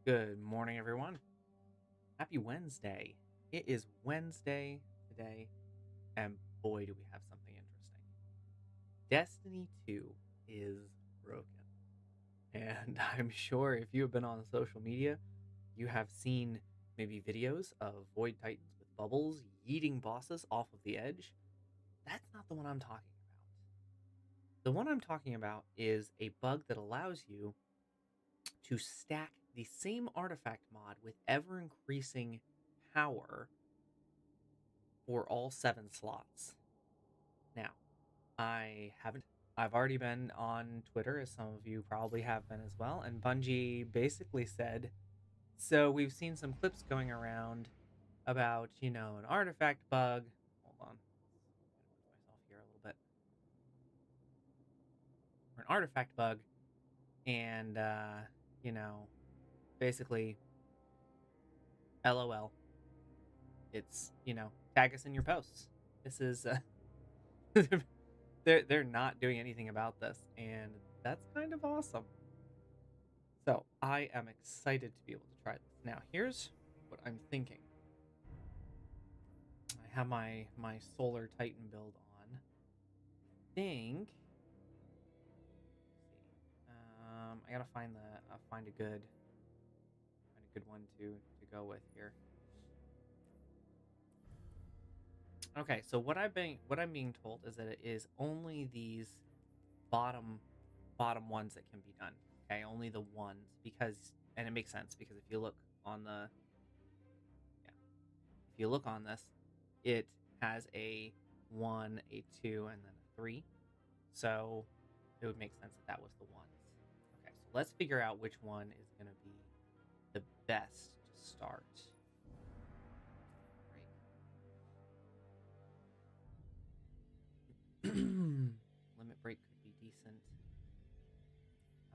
Good morning, everyone. Happy Wednesday. It is Wednesday today, and boy, do we have something interesting. Destiny 2 is broken. And I'm sure if you have been on social media, you have seen maybe videos of Void Titans with bubbles yeeting bosses off of the edge. That's not the one I'm talking about. The one I'm talking about is a bug that allows you to stack the same artifact mod with ever increasing power for all 7 slots. Now, I've already been on Twitter, as some of you probably have been as well, and Bungie basically said, so we've seen some clips going around about, an artifact bug. Hold on. Move myself here a little bit. Or an artifact bug, and, basically, LOL. It's, tag us in your posts. This is, they're not doing anything about this, and that's kind of awesome. So I am excited to be able to try this. Now, here's what I'm thinking. I have my Solar Titan build on. I gotta find a good one to go with here. Okay, so what I'm being told is that it is only these bottom ones that can be done. Okay, only the ones, and it makes sense because if you look on this, it has a 1, a 2, and then a 3. So it would make sense that was the ones. Okay, so let's figure out which one is going to be the best to start. Limit break could be decent.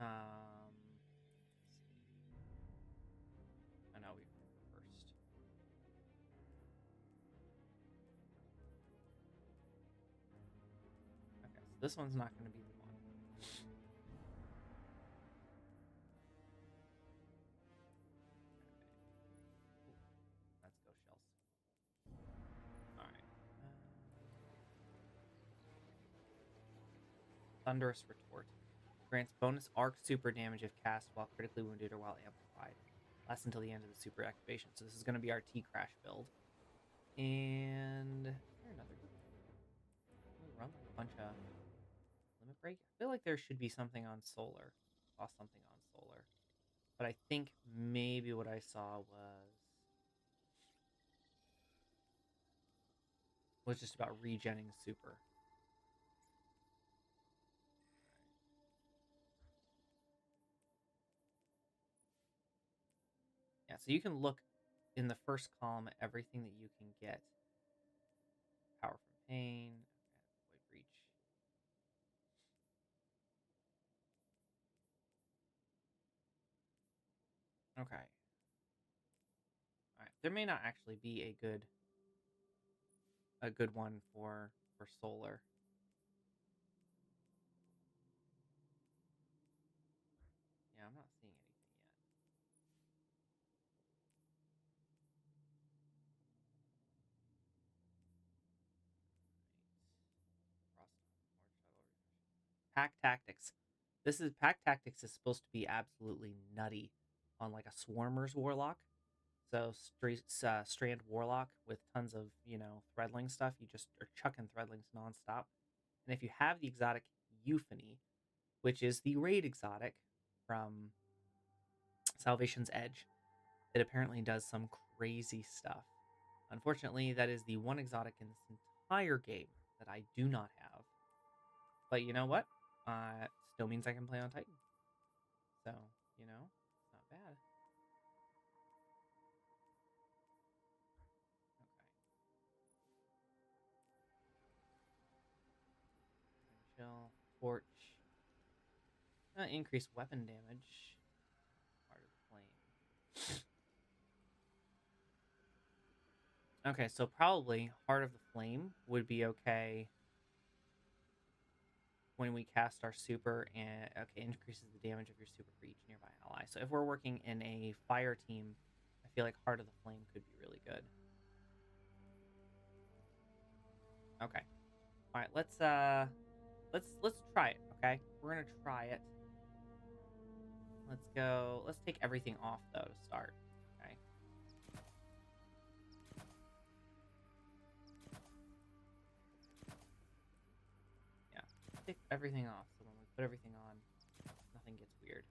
Let's see. Oh no, we first. Okay, so this one's not going to be the one. Let's go shells. All right. Thunderous Retort. Grants bonus arc super damage if cast while critically wounded or while amplified. Lasts until the end of the super activation. So this is going to be our T-Crash build. And is there another good one? We run like a bunch of limit break. I feel like there should be something on solar. Saw something on solar. But I think maybe what I saw was just about regenning super. Yeah, so you can look in the first column at everything that you can get. Power from pain. Okay, void breach. Okay. All right. There may not actually be a good one for solar. Yeah, I'm not seeing anything yet. Pack Tactics. Pack Tactics is supposed to be absolutely nutty on like a Swarmers Warlock. So Strand Warlock with tons of, threadling stuff. You just are chucking threadlings nonstop. And if you have the exotic Euphony, which is the raid exotic from Salvation's Edge, it apparently does some crazy stuff. Unfortunately, that is the one exotic in this entire game that I do not have. But you know what? Still means I can play on Titan. So, it's not bad. Okay. Chill. Torch. Increase weapon damage. Part of the flame. Okay, so probably Heart of the Flame would be okay when we cast our super, and okay, increases the damage of your super for each nearby ally. supply. So if we're working in a fire team, I feel like Heart of the Flame could be really good. Okay. All right, let's try it, okay? We're going to try it. Let's go. Let's take everything off though to start. Okay. Yeah. Take everything off so when we put everything on, nothing gets weird.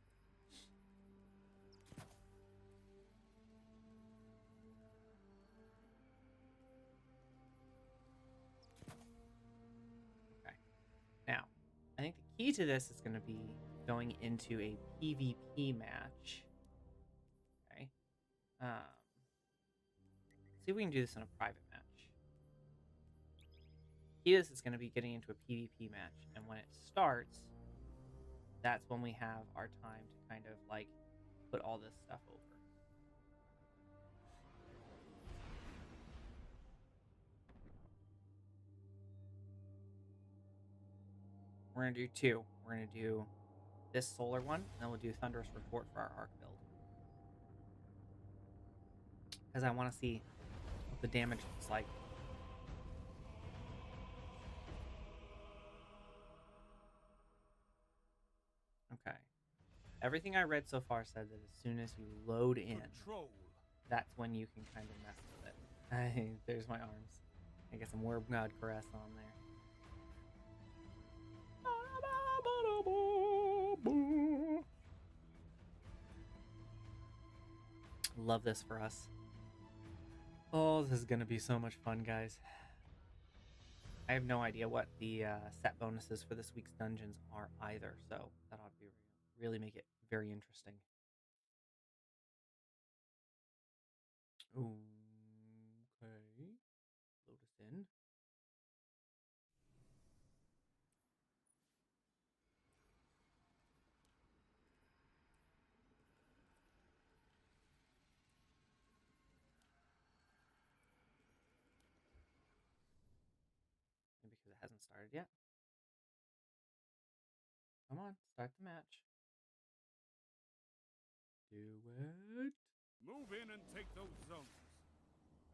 Okay. Now, I think the key to this is going to be going into a PvP match. Okay. See if we can do this in a private match. Key to this is going to be getting into a PvP match, and when it starts, that's when we have our time to kind of like put all this stuff over. We're going to do two. We're going to do this solar one, and then we'll do Thunderous Report for our arc build. Because I want to see what the damage looks like. Okay. Everything I read so far said that as soon as you load in, that's when you can kind of mess with it. There's my arms. I get some Worm God Caress on there. Love this for us. Oh, this is going to be so much fun, guys. I have no idea what the set bonuses for this week's dungeons are either, so that ought to be really make it very interesting. Okay. Load us in. Maybe because it hasn't started yet. Come on, start the match. Do it. Move in and take those zones.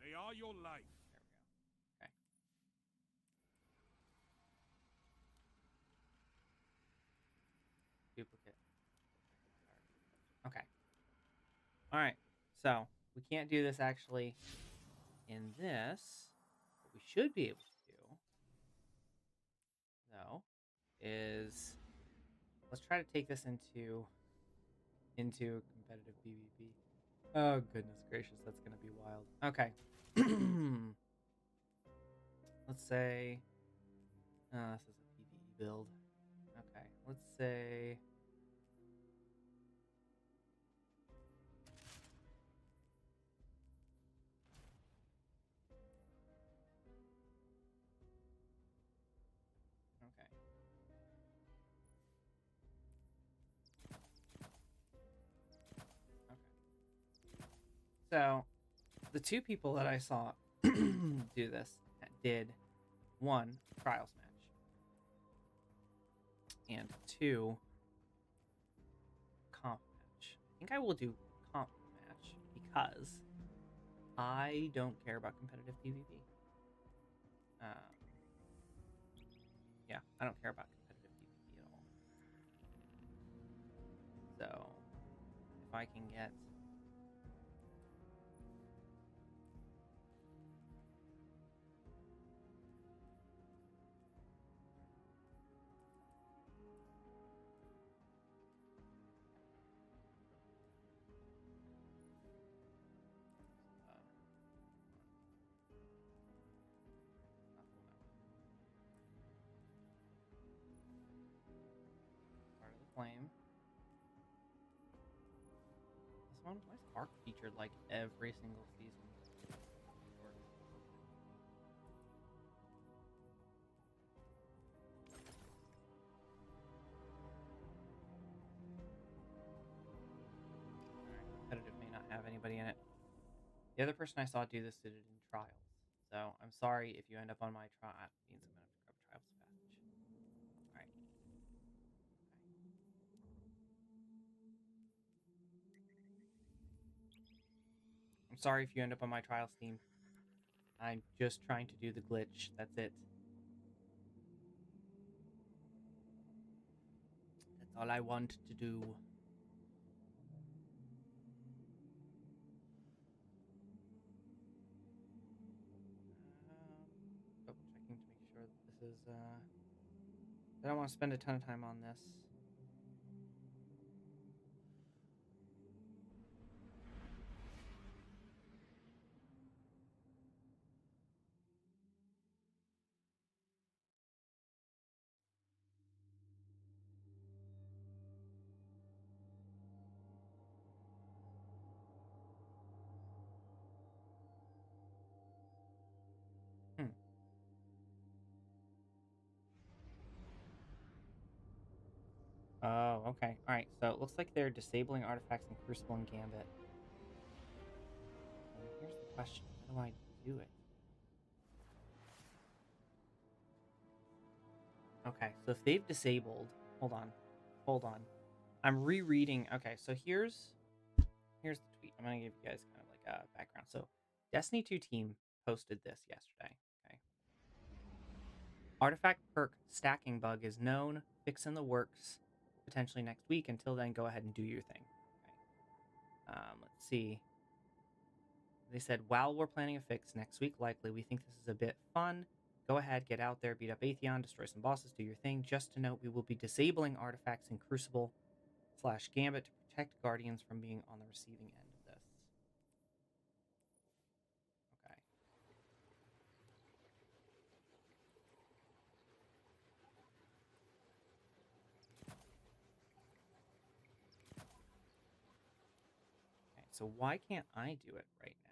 They are your life. There we go. Okay. Duplicate. Okay. All right. So we can't do this actually in this. What we should be able to do, though, is let's try to take this into competitive PvP. Oh goodness gracious, that's gonna be wild. Okay. Let's say this is a PvE build. Okay, let's say okay. Okay. So the two people that I saw do this did one trials match and two comp match. I think I will do comp match because I don't care about competitive PvP. Yeah, I don't care about competitive PvP at all. So if I can get Part of the Flame. This one, why is Arc featured like every single season? Competitive may not have anybody in it. The other person I saw do this did it in trials. So I'm sorry if you end up on my trial. Means I'm gonna have to grab a trials patch. All right. Okay. sorry if you end up on my trials team. I'm just trying to do the glitch. That's it. That's all I want to do. Double checking to make sure that this is, I don't want to spend a ton of time on this. Oh, okay. All right. So it looks like they're disabling artifacts in Crucible and Gambit. And here's the question: how do I do it? Okay. So if they've disabled, hold on. I'm rereading. Okay. So here's the tweet. I'm gonna give you guys kind of like a background. So Destiny 2 team posted this yesterday. Okay. Artifact perk stacking bug is known. Fix in the works. Potentially next week. Until then, go ahead and do your thing. Okay. Let's see. They said, while we're planning a fix next week, likely, we think this is a bit fun. Go ahead, get out there, beat up Atheon, destroy some bosses, do your thing. Just to note, we will be disabling artifacts in Crucible / Gambit to protect Guardians from being on the receiving end of this. Okay. Okay, so why can't I do it right now?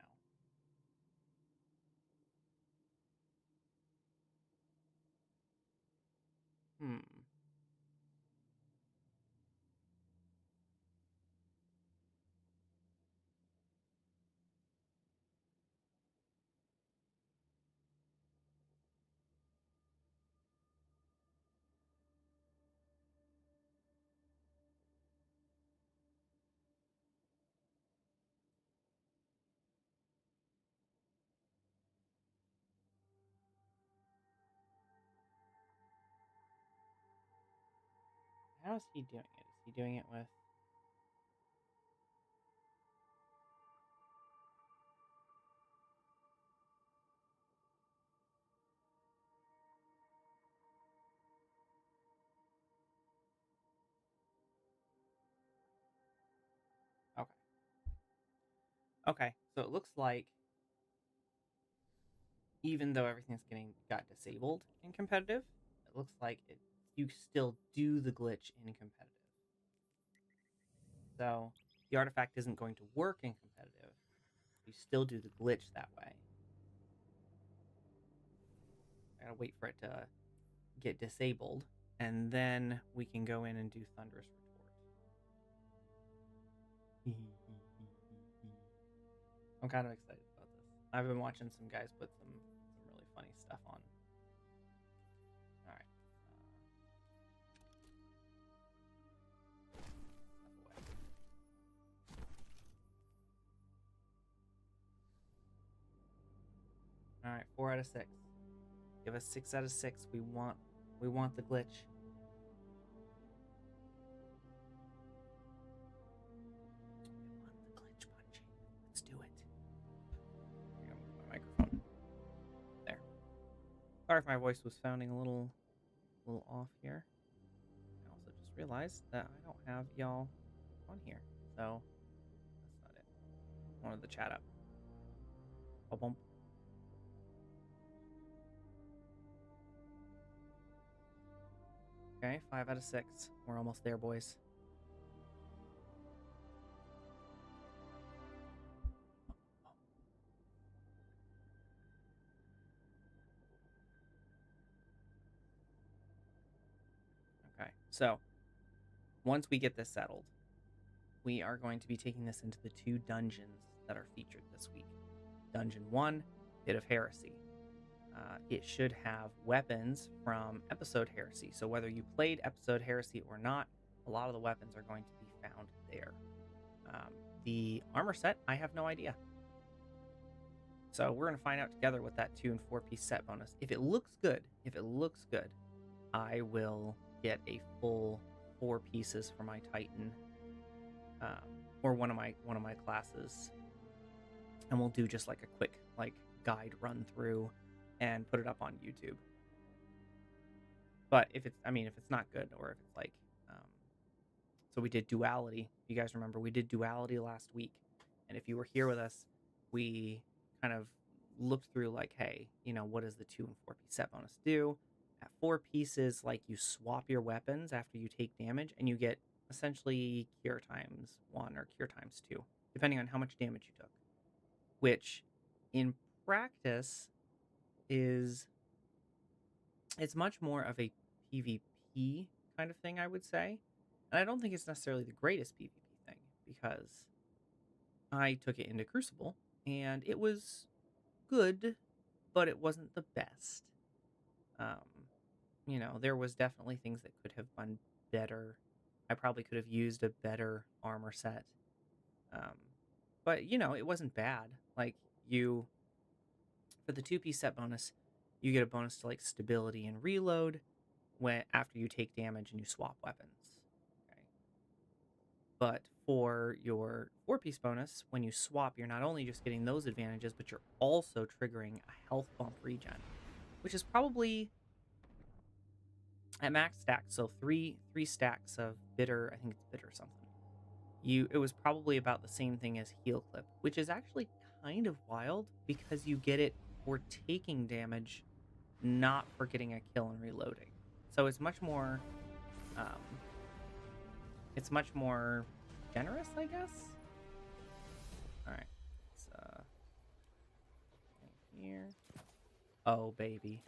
How is he doing it? Is he doing it with... Okay. Okay, so it looks like even though everything's got disabled in competitive, it looks like you still do the glitch in competitive. So the artifact isn't going to work in competitive. You still do the glitch that way. I gotta wait for it to get disabled, and then we can go in and do Thunderous Retort. I'm kind of excited about this. I've been watching some guys put some really funny stuff on. All right. All right, 4 out of 6. Give us 6 out of 6. We want the glitch. We want the glitch punching. Let's do it. I'm gonna move my microphone. There. Sorry if my voice was sounding a little off here. I also just realized that I don't have y'all on here, so that's not it. I wanted the chat up. Ba-bump. Okay, 5 out of 6. We're almost there, boys. Okay, so once we get this settled, we are going to be taking this into the 2 dungeons that are featured this week. Dungeon 1, Pit of Heresy. It should have weapons from Episode Heresy. So whether you played Episode Heresy or not, a lot of the weapons are going to be found there. The armor set, I have no idea. So we're going to find out together what that 2 and 4-piece set bonus. If it looks good, I will get a full 4 pieces for my Titan, or one of my classes, and we'll do just like a quick guide run through and put it up on YouTube. But if it's not good, or if it's so we did duality. You guys remember we did duality last week, and if you were here with us, we kind of looked through hey, what does the 2 and 4-piece set bonus do? At 4 pieces, you swap your weapons after you take damage, and you get essentially cure times 1 or cure times 2, depending on how much damage you took. Which, in practice, it's much more of a PvP kind of thing, I would say. And I don't think it's necessarily the greatest PvP thing, because I took it into Crucible, and it was good, but it wasn't the best. There was definitely things that could have been better. I probably could have used a better armor set. But, it wasn't bad. For the 2-piece set bonus, you get a bonus to, stability and reload after you take damage and you swap weapons. Okay. But for your 4-piece bonus, when you swap, you're not only just getting those advantages, but you're also triggering a health bump regen, which is probably at max stack, so three stacks of bitter. I think it's bitter something. It was probably about the same thing as heal clip, which is actually kind of wild, because you get it for taking damage, not for getting a kill and reloading. So it's much more generous, I guess. All right, let's here. Oh baby.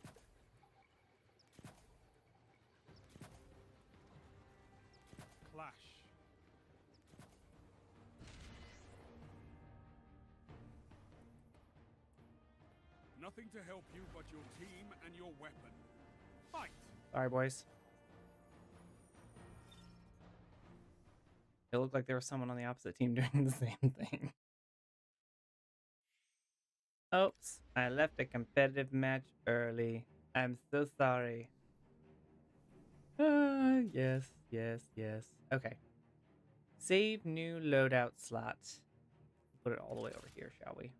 Clash. Nothing to help you but your team and your weapon. Fight! Sorry, boys. It looked like there was someone on the opposite team doing the same thing. Oops, I left a competitive match early. I'm so sorry. Yes. Okay. Save new loadout slot. Put it all the way over here, shall we?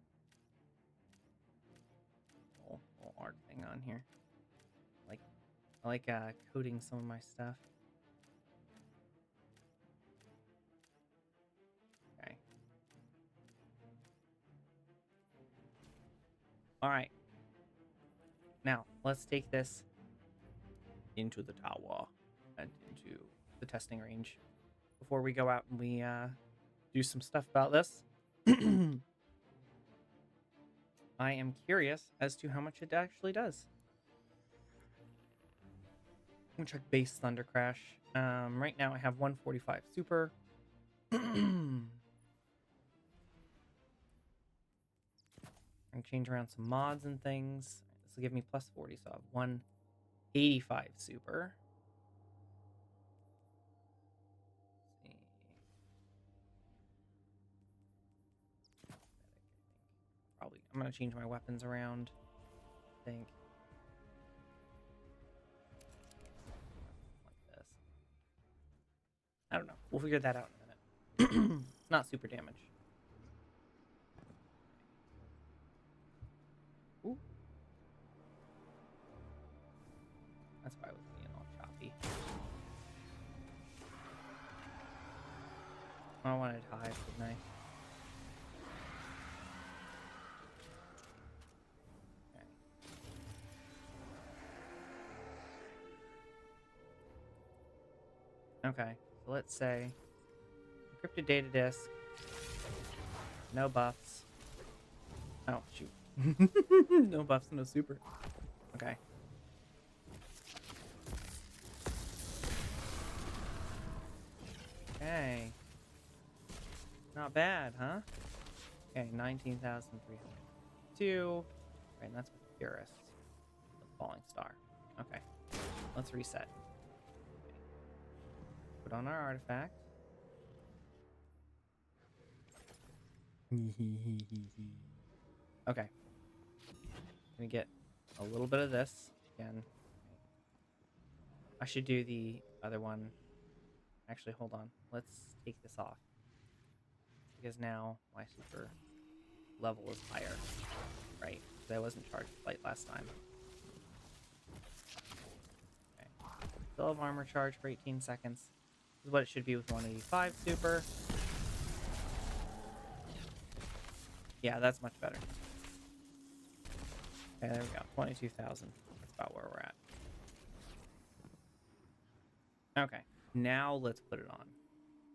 Little art thing on here. I like coding some of my stuff. Okay. All right. Now, let's take this into the tower and into the testing range before we go out and we do some stuff about this. I am curious as to how much it actually does. I'm gonna check base Thunder Crash. Right now I have 145 super. I can change around some mods and things. This will give me plus 40, so I have 185 super. Let's see. Probably, I'm gonna change my weapons around, I think. Like this. I don't know. We'll figure that out in a minute. Not super damage. Ooh. That's why I was being all choppy. I wanted high, didn't I? Okay, so let's say encrypted data disk, no buffs. Oh, shoot. No buffs, no super. Okay. Okay. Not bad, huh? Okay, 19,302. Right, and that's with Purist. The Falling Star. Okay. Let's reset. Put on our artifact. Okay. Gonna get a little bit of this again. I should do the other one. Actually, hold on. Let's take this off. Because now my super level is higher. Right. Because I wasn't charged light last time. Okay. Still have armor charge for 18 seconds. This is what it should be with 185 super. Yeah, that's much better. Okay, there we go. 22,000. That's about where we're at. Okay. Now let's put it on.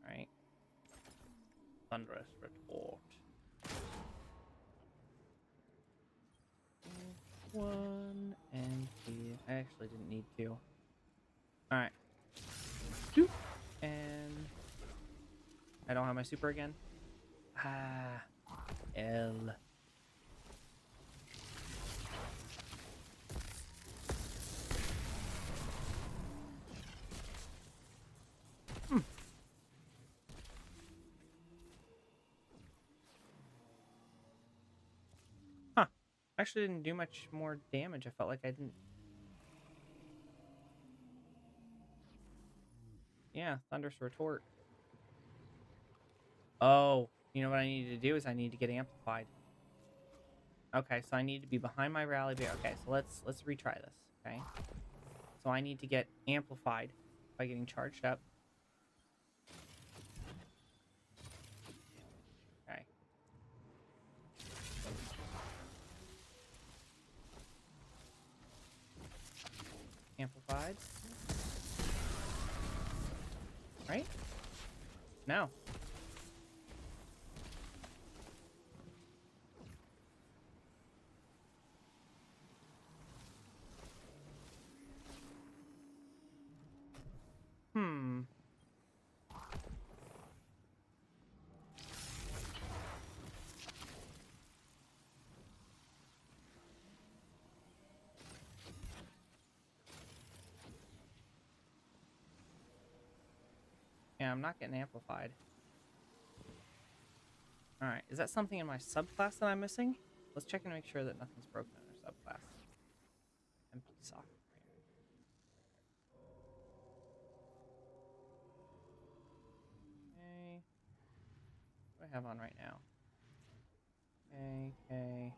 Alright. Thunderous Retort. One and two. I actually didn't need to. Alright. Two. And I don't have my super again. Ah. L. Huh. Actually didn't do much more damage. I felt like I didn't. Yeah, Thunderous Retort. Oh, you know what I need to do is I need to get amplified. Okay, so I need to be behind my rally bear. Okay, so let's retry this. Okay, so I need to get amplified by getting charged up. Okay. Amplified. Right? No. Yeah, I'm not getting amplified. Alright, is that something in my subclass that I'm missing? Let's check and make sure that nothing's broken in our subclass. Empty socket. Okay. What do I have on right now? Okay.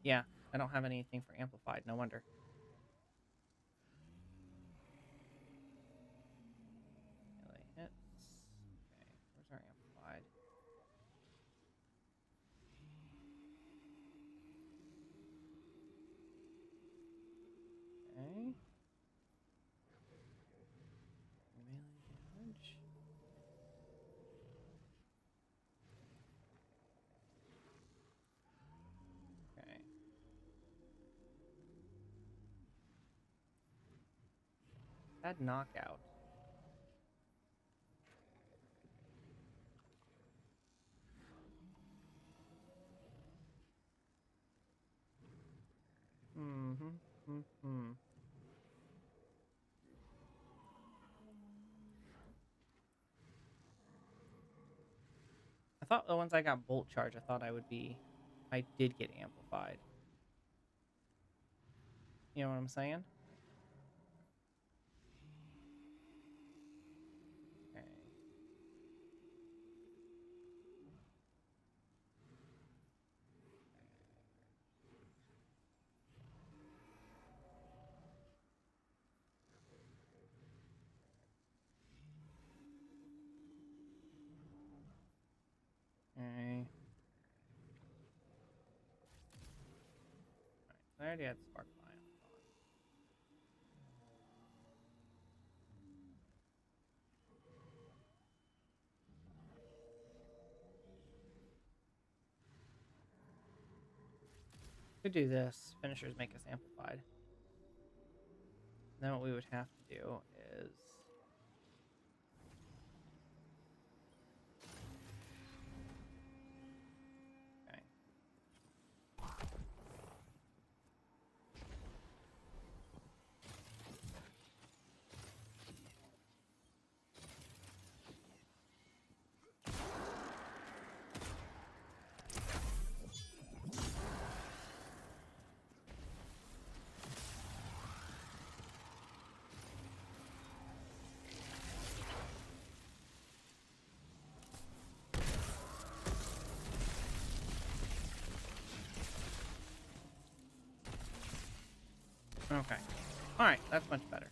Yeah, I don't have anything for amplified, no wonder. Melee hits. Okay, where's our amplified? Okay. Melee damage. Okay. That knockout. I thought once I got bolt charge, I thought I did get amplified. You know what I'm saying? Okay. Okay. Alright, I already had Spark Lion on. Could do this. Finishers make us amplified. Then what we would have to do is okay. Okay. Alright, that's much better.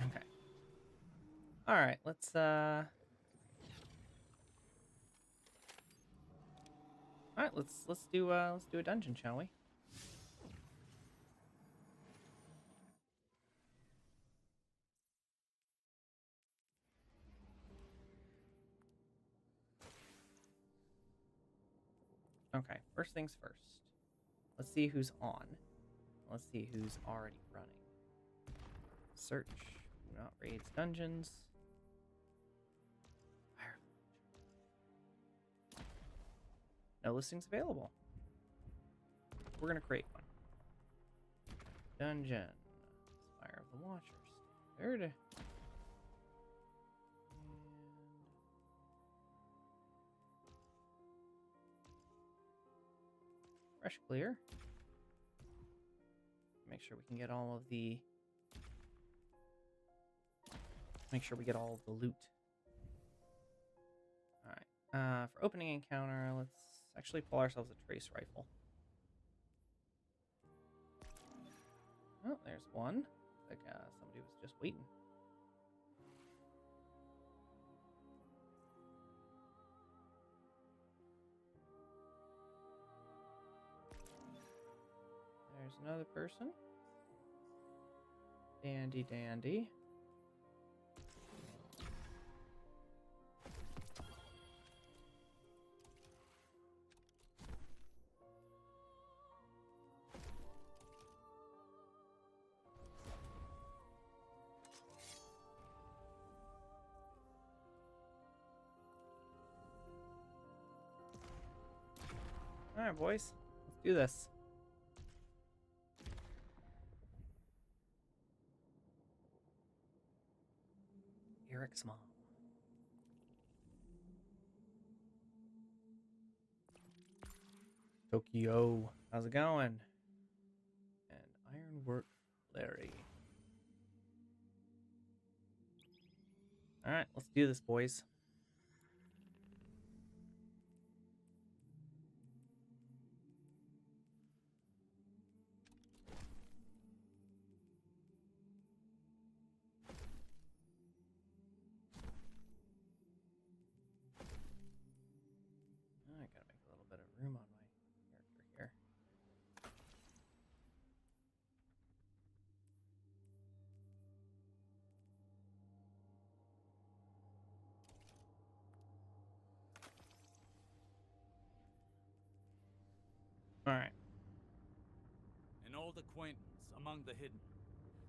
Okay. Alright, let's Alright, let's do a dungeon, shall we? Okay, first things first. Let's see who's on. Let's see who's already running. Search. Not raids dungeons. Fire. No listings available. We're gonna create one. Dungeon. Spire of the Watchers. Third. And fresh clear. Make sure we can get all of the. Make sure we get all of the loot. Alright. For opening encounter, let's actually pull ourselves a trace rifle. Oh, there's one. Like somebody was just waiting. There's another person. Dandy dandy. Alright, boys. Let's do this. Eric's mom. Tokyo. How's it going? And Ironwork Larry. Alright, let's do this, boys. I gotta make a little bit of room on my character here. Alright. An old acquaintance among the hidden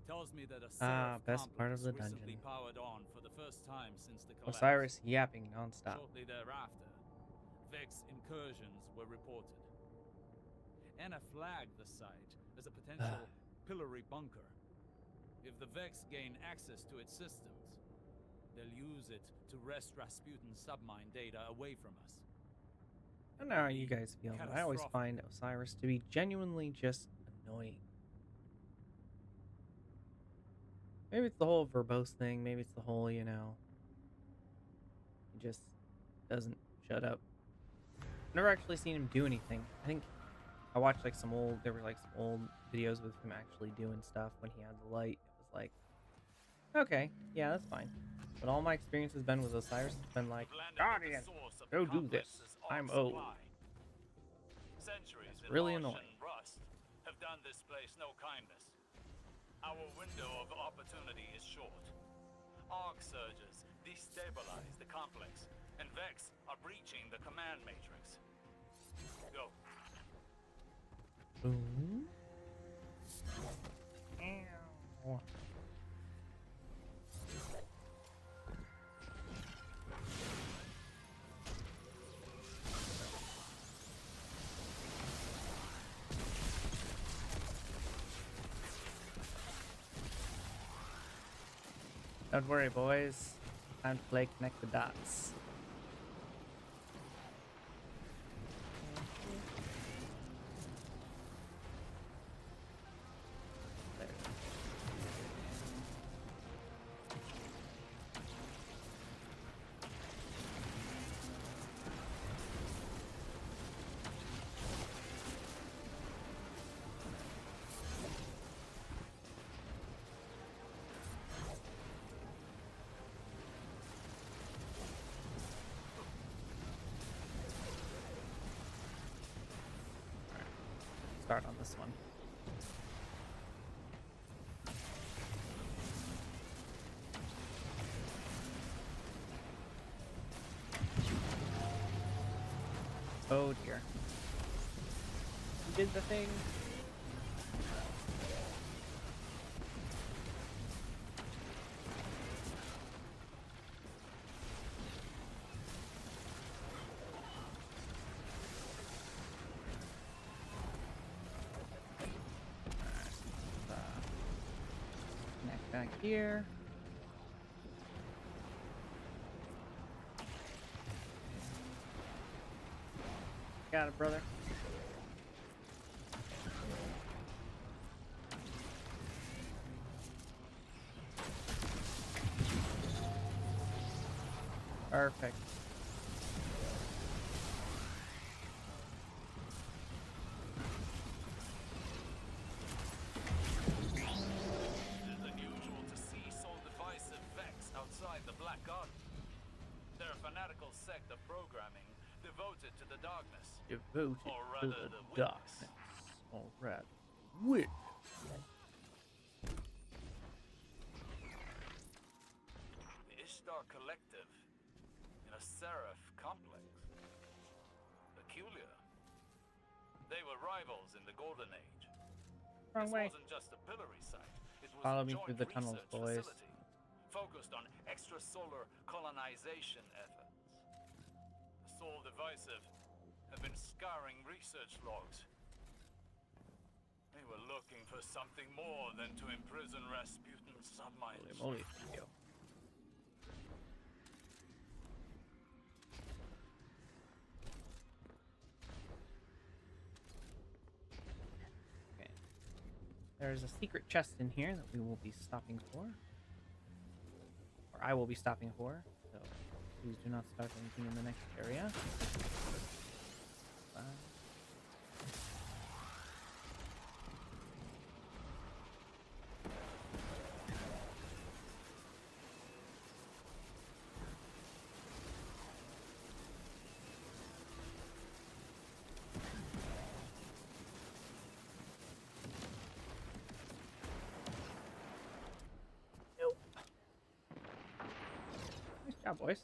tells me that a best part of the recently dungeon. powered on for the first time since the collapse. Osiris yapping nonstop. Shortly thereafter, Vex incursions were reported. Anna flagged the site as a potential pillory bunker. If the Vex gain access to its systems, they'll use it to wrest Rasputin's submine data away from us. I don't know how you guys feel, but I always find Osiris to be genuinely just annoying. Maybe it's the whole verbose thing. Maybe it's the whole, he just doesn't shut up. Never actually seen him do anything. I think I watched there were like some old videos with him actually doing stuff when he had the light. It was like, okay, yeah, that's fine. But all my experience has been with Osiris has been like, Guardian, go do this. I'm old. Centuries It's really annoying. Rust have done this place no kindness. Our window of opportunity is short. Arc surges destabilize the complex, and Vex are breaching the command matrix. Go. Boom. Ow. Don't worry, boys. Time to play connect the dots. start on this one. Oh dear. You did the thing. Connect back here. Got it, brother. Perfect. It is unusual to see so divisive Vex outside the Black Garden. They're a fanatical sect of programming devoted to the darkness. Devoted Or to rather, the the witness. darkness. Or rather, witness. The Ishtar Collective in a Seraph complex. Peculiar. They were rivals in the Golden Age. Wrong This way. wasn't just a pillory site. It was Follow a me joint through the tunnels, research boys. facility focused on extrasolar colonization efforts. The Soul Divisive have been scouring research logs. They were looking for something more than to imprison Rasputin's subminds. Holy moly, video. Okay. There's a secret chest in here that we will be stopping for. Or I will be stopping for. So please do not start anything in the next area. Nope. Nice job, boys.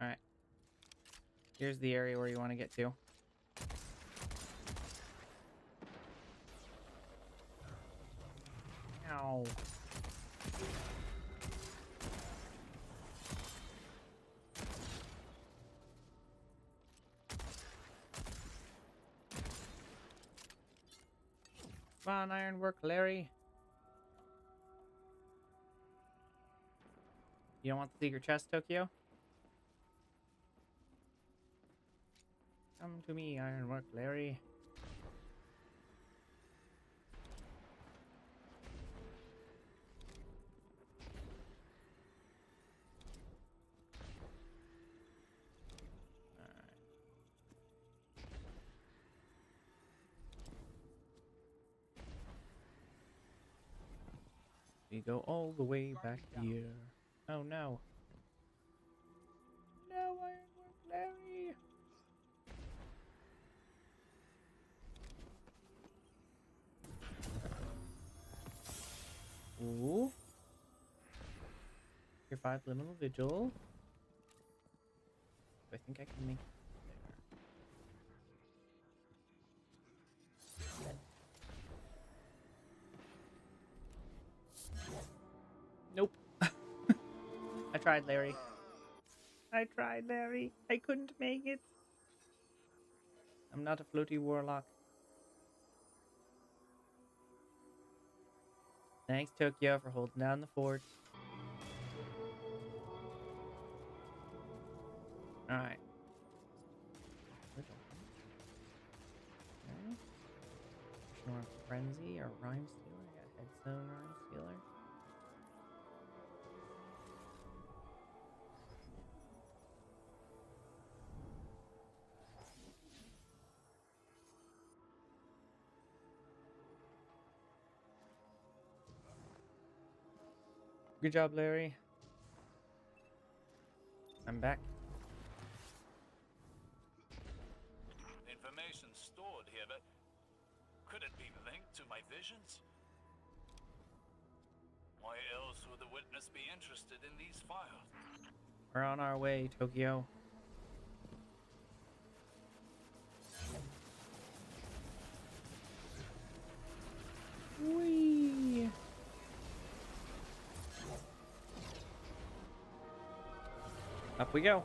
Alright. Here's the area where you want to get to. Ow. Come on, ironwork, Larry. You don't want the secret chest, Tokyo? Come to me, ironwork, Larry. We go all the way back here. Oh no. No, Ironwork Larry! Ooh. Your 5 liminal vigil. I think I can make it there. Nope. I tried, Larry. I tried, Larry. I couldn't make it. I'm not a floaty warlock. Thanks, Tokyo, for holding down the fort. Alright. Okay. More Frenzy or Rhyme Stealer. I got Headstone Rhyme Stealer. Good job, Larry. I'm back. Information stored here, but could it be linked to my visions? Why else would the witness be interested in these files? We're on our way, Tokyo. Whee! Up we go.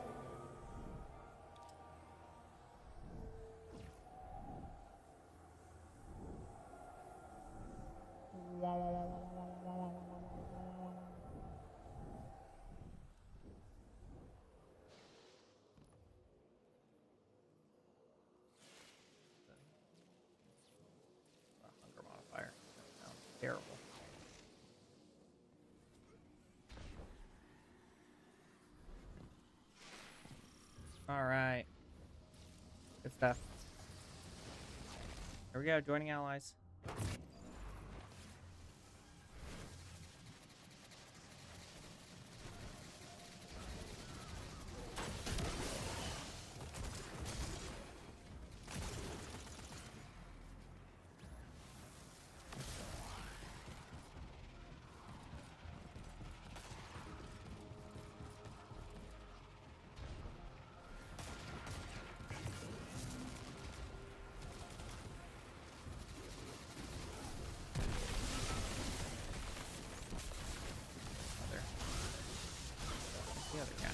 Hunger modifier. That sounds terrible. All right. Good stuff. Here we go, joining allies. The other guy.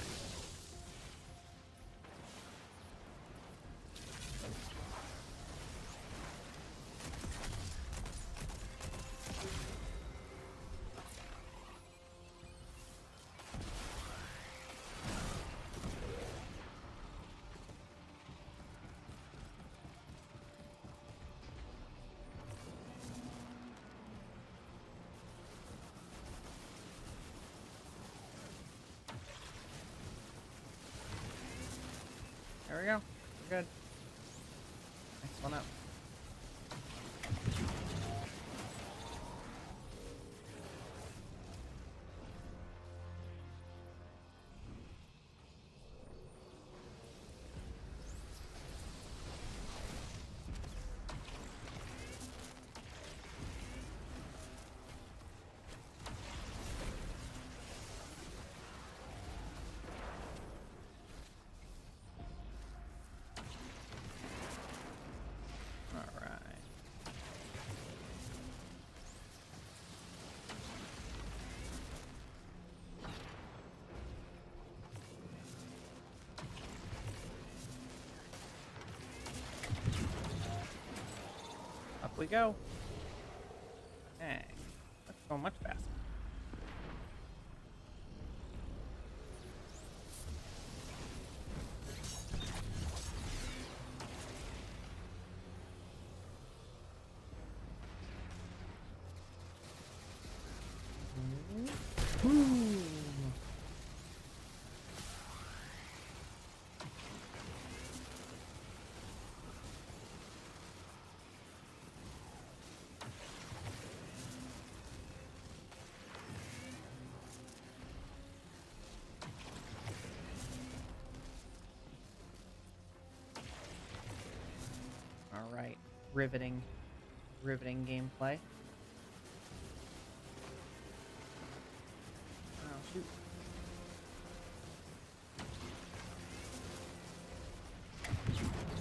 There we go. We're good. Next one up. Up we go. Dang, that's so much faster. Ooh. All right, riveting gameplay. Oh, shoot.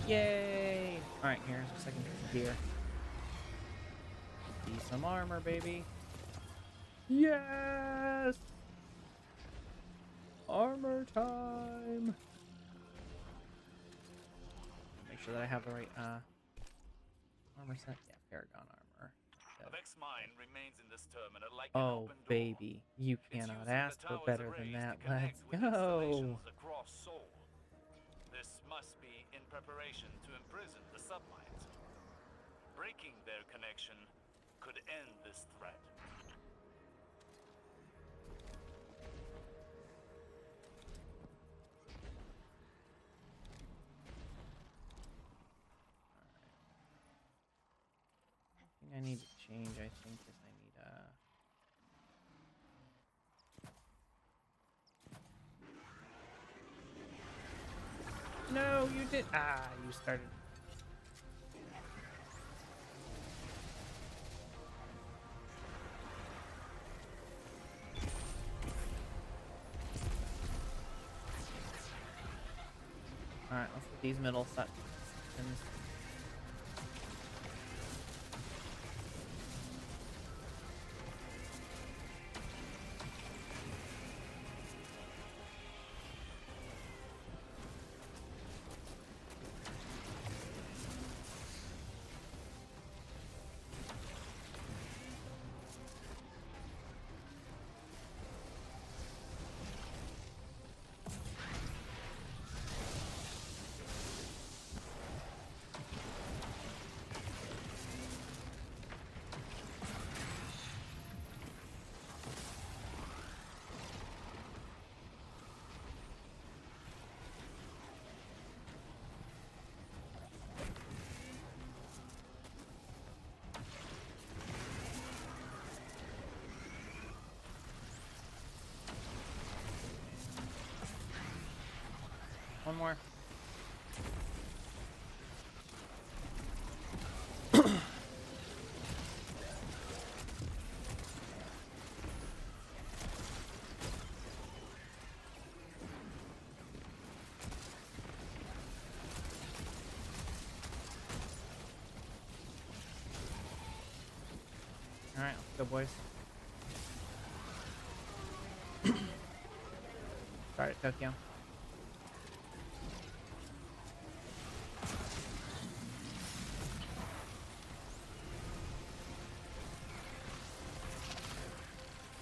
Yay! All right, here's our second piece of gear. See some armor, baby. Yes! Armor time! Make sure that I have the right armor set. Yeah, Paragon armor. Vex mine remains in this terminal like Oh, an open door. baby. You It's cannot using ask the for tower's better arrays than to that. connect Let's with go! installations across Seoul. This must be in preparation to imprison the submines. Breaking their connection could end this threat. I need to change, I think, is I need you did. Ah, you started. Alright, let's get these middle sections. One more. Alright, let's go, boys. Start at Tokyo.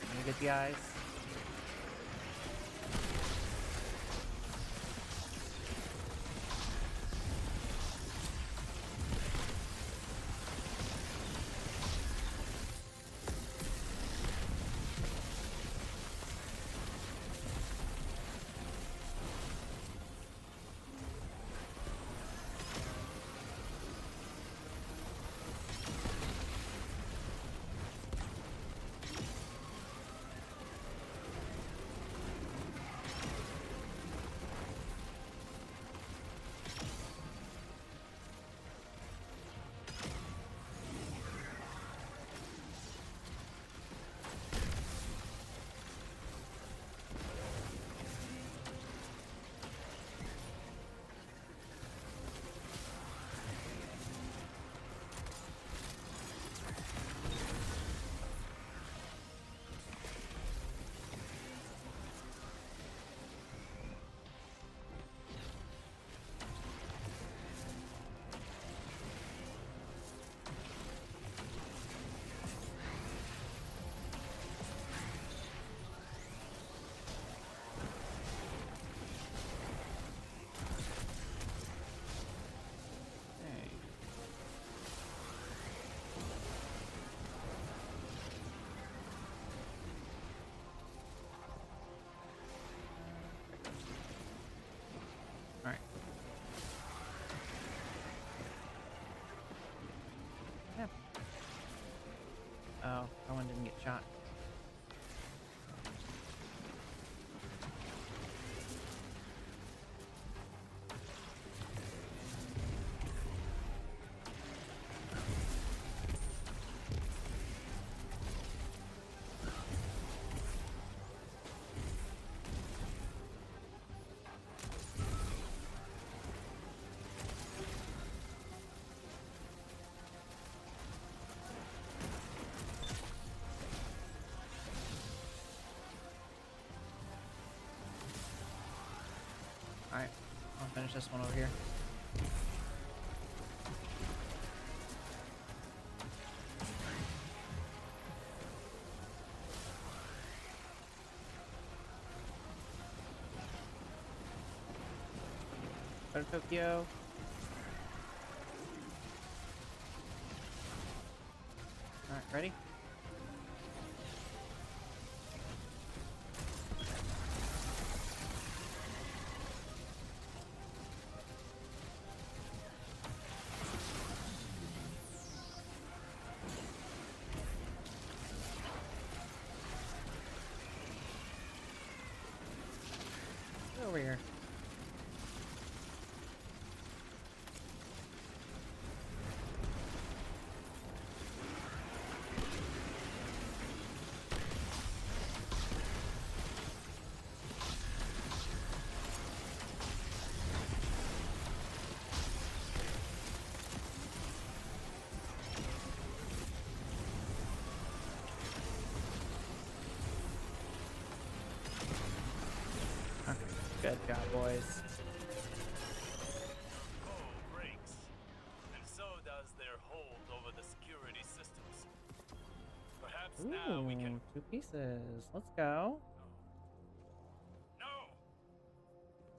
Let me get the eyes. Alright. Yeah. Oh, that one didn't get shot. Alright, I'll finish this one over here. Go to Tokyo. Alright, ready? Get over here. Good job, boys. Oh, breaks. And so does their hold over the security systems. Perhaps now we can... 2 pieces. Let's go. No!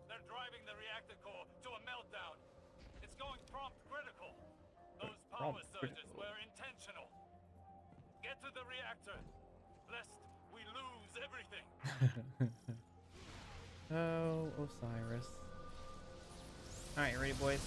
They're driving the reactor core to a meltdown. It's going prompt critical. Those power Prompt surges critical. were intentional. Get to the reactor, lest we lose everything. Oh, Osiris. Alright, ready, boys?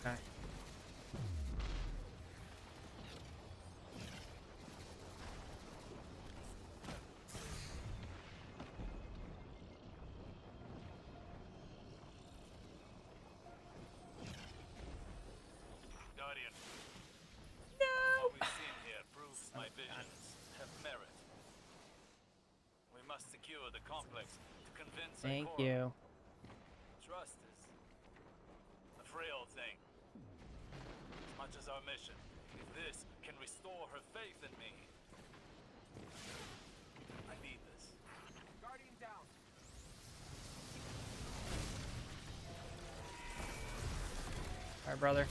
Okay. Guardian, No! what we've seen here proves my visions have merit. We must secure the complex to convince Thank Ikora. you. Trust is a frail thing. As much as our mission, if this can restore her faith in me, I need this. Guardian down. Alright, brother.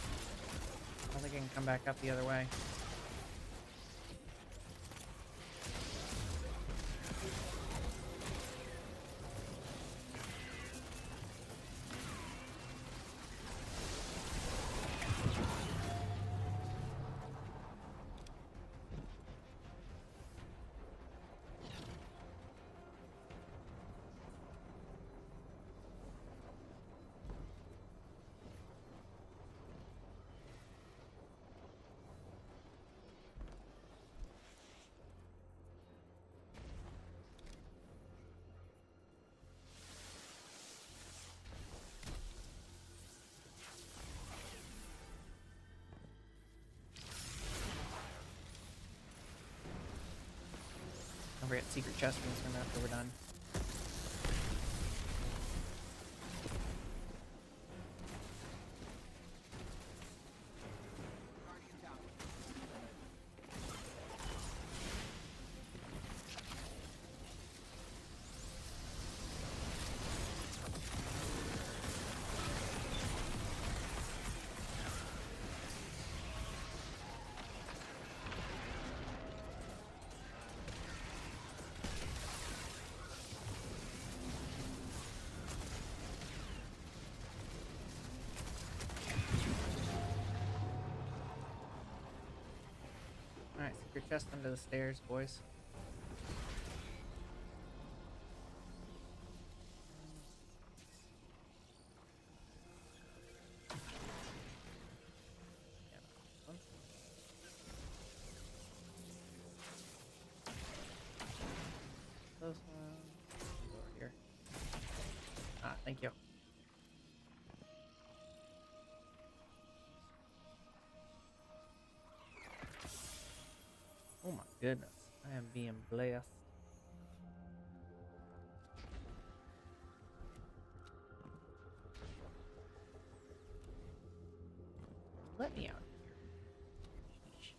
I think I can come back up the other way. Don't forget secret chest rooms coming after we're done. Alright, secret chest under the stairs, boys. Yeah, this one. This one. Over here. Ah, thank you. Oh my goodness, I am being blessed. Let me out of here. Sheesh.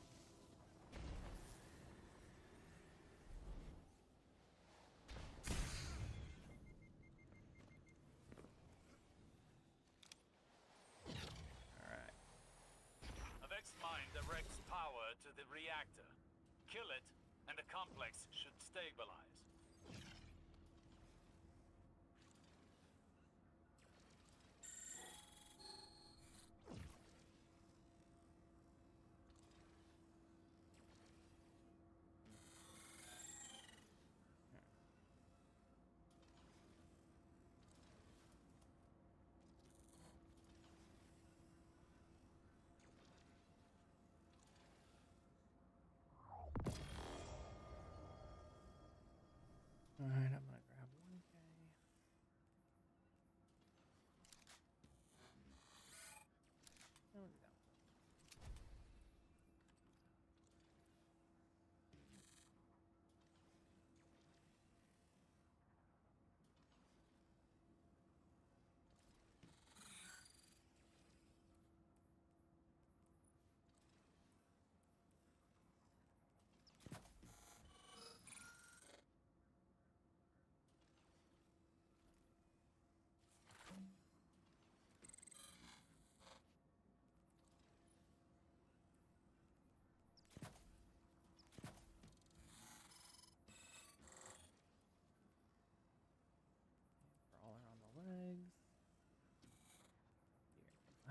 Alright. Avex's mind directs power to the reactor. Kill it, and the complex should stabilize. Alright, I'm gonna grab 1K.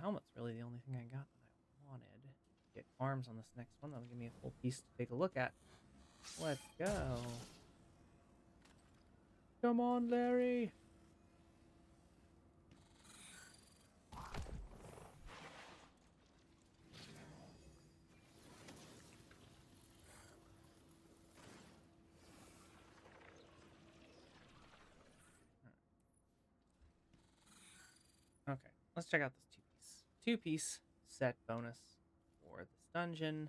helmet's really the only thing I got that I wanted. Get arms on this next one. That'll give me a full piece to take a look at. Let's go. Come on, Larry. Okay, let's check out this two-piece set bonus for this dungeon.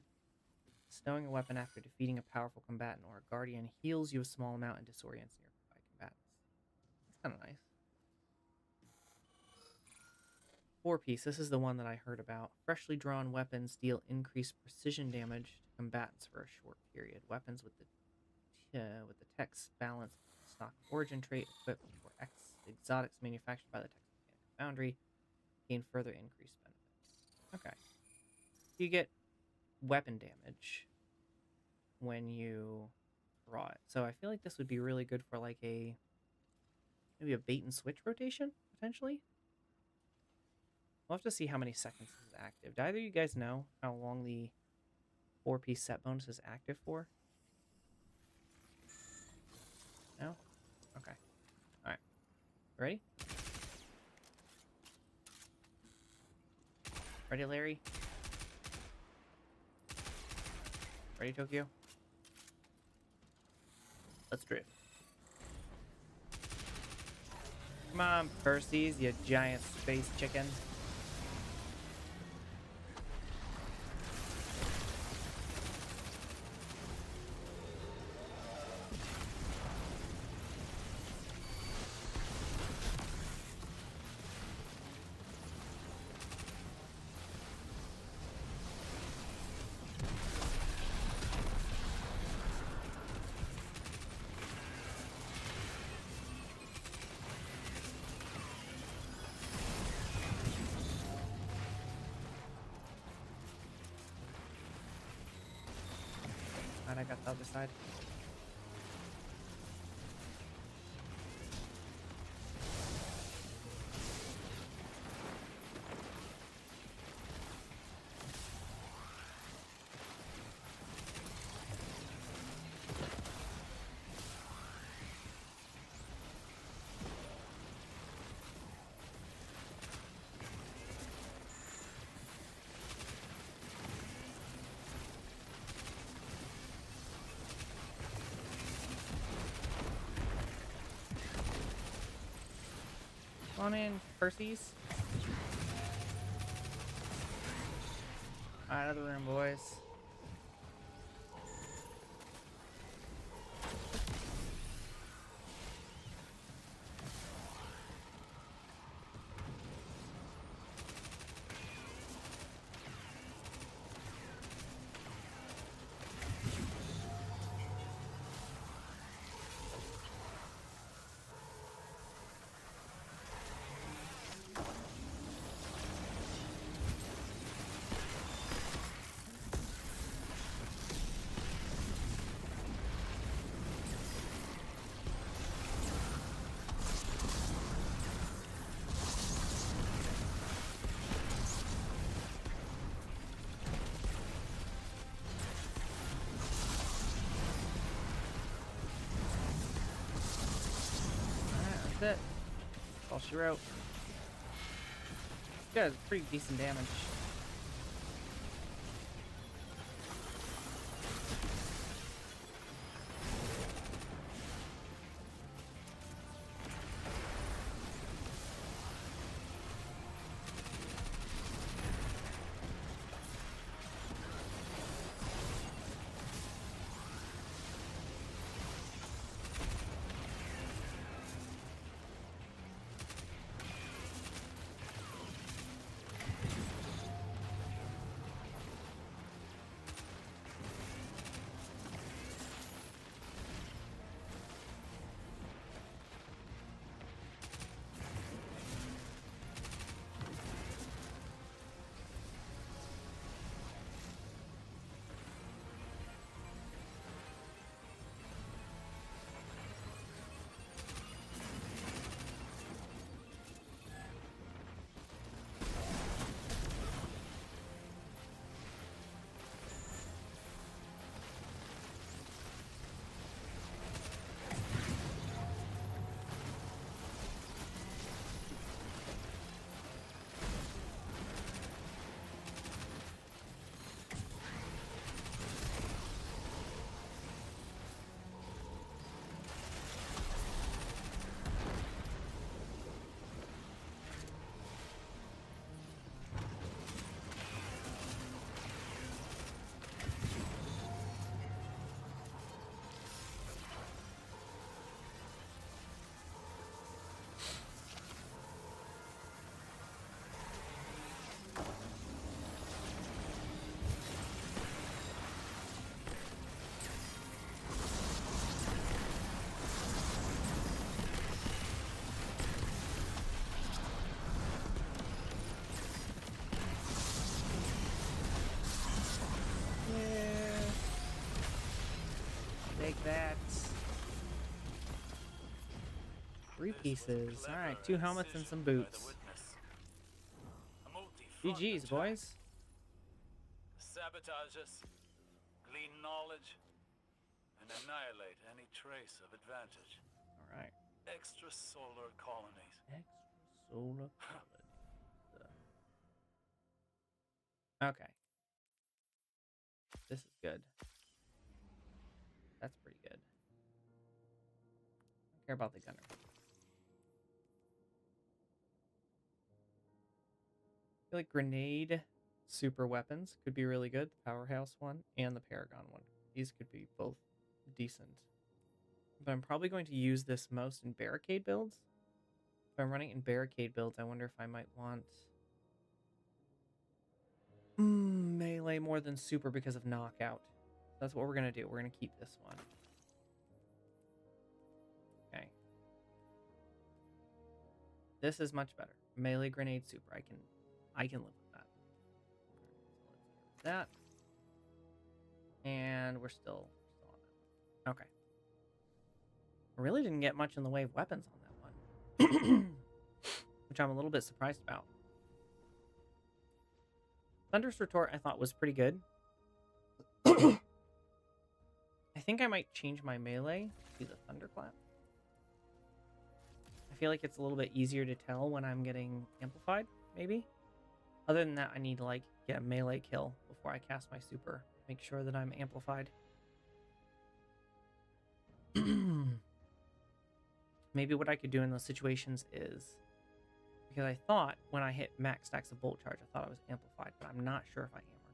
Bestowing a weapon after defeating a powerful combatant or a guardian heals you a small amount and disorients nearby combatants. That's kind of nice. 4-piece. This is the one that I heard about. Freshly drawn weapons deal increased precision damage to combatants for a short period. Weapons with the text balance stock origin trait equipped for exotics manufactured by the Texas Mechanical Foundry gain further increased benefits. Okay. You get weapon damage when you draw it. So I feel like this would be really good for like maybe a bait and switch rotation, potentially. We'll have to see how many seconds this is active. Do either of you guys know how long the 4-piece set bonus is active for? No? Okay. Alright. Ready? Ready, Larry? Ready, Tokyo? Let's drift. Come on, Percy's, you giant space chicken. And I got the other side. Come on in, Percy's. Out of the room, boys. That's it. That's all she wrote. She does pretty decent damage. that. 3 pieces. Alright, 2 helmets and some boots. GG's, boys. Sabotage us, glean knowledge, and annihilate any trace of advantage. Alright. Extrasolar colonies. Extrasolar colonies. Okay. This is good. That's pretty good. I don't care about the gunner. I feel like grenade super weapons could be really good. The powerhouse one and the Paragon one. These could be both decent. But I'm probably going to use this most in barricade builds. If I'm running in barricade builds, I wonder if I might want melee more than super because of knockout. That's what we're going to do. We're going to keep this one. Okay. This is much better. Melee grenade super. I can live with that. So let's get that. And we're still on that. Okay. I really didn't get much in the way of weapons on that one. Which I'm a little bit surprised about. Thunderous Retort I thought was pretty good. I think I might change my melee to the Thunderclap. I feel like it's a little bit easier to tell when I'm getting amplified, maybe. Other than that, I need to like get a melee kill before I cast my super. Make sure that I'm amplified. Maybe what I could do in those situations is, because I thought when I hit max stacks of bolt charge, I thought I was amplified, but I'm not sure if I am or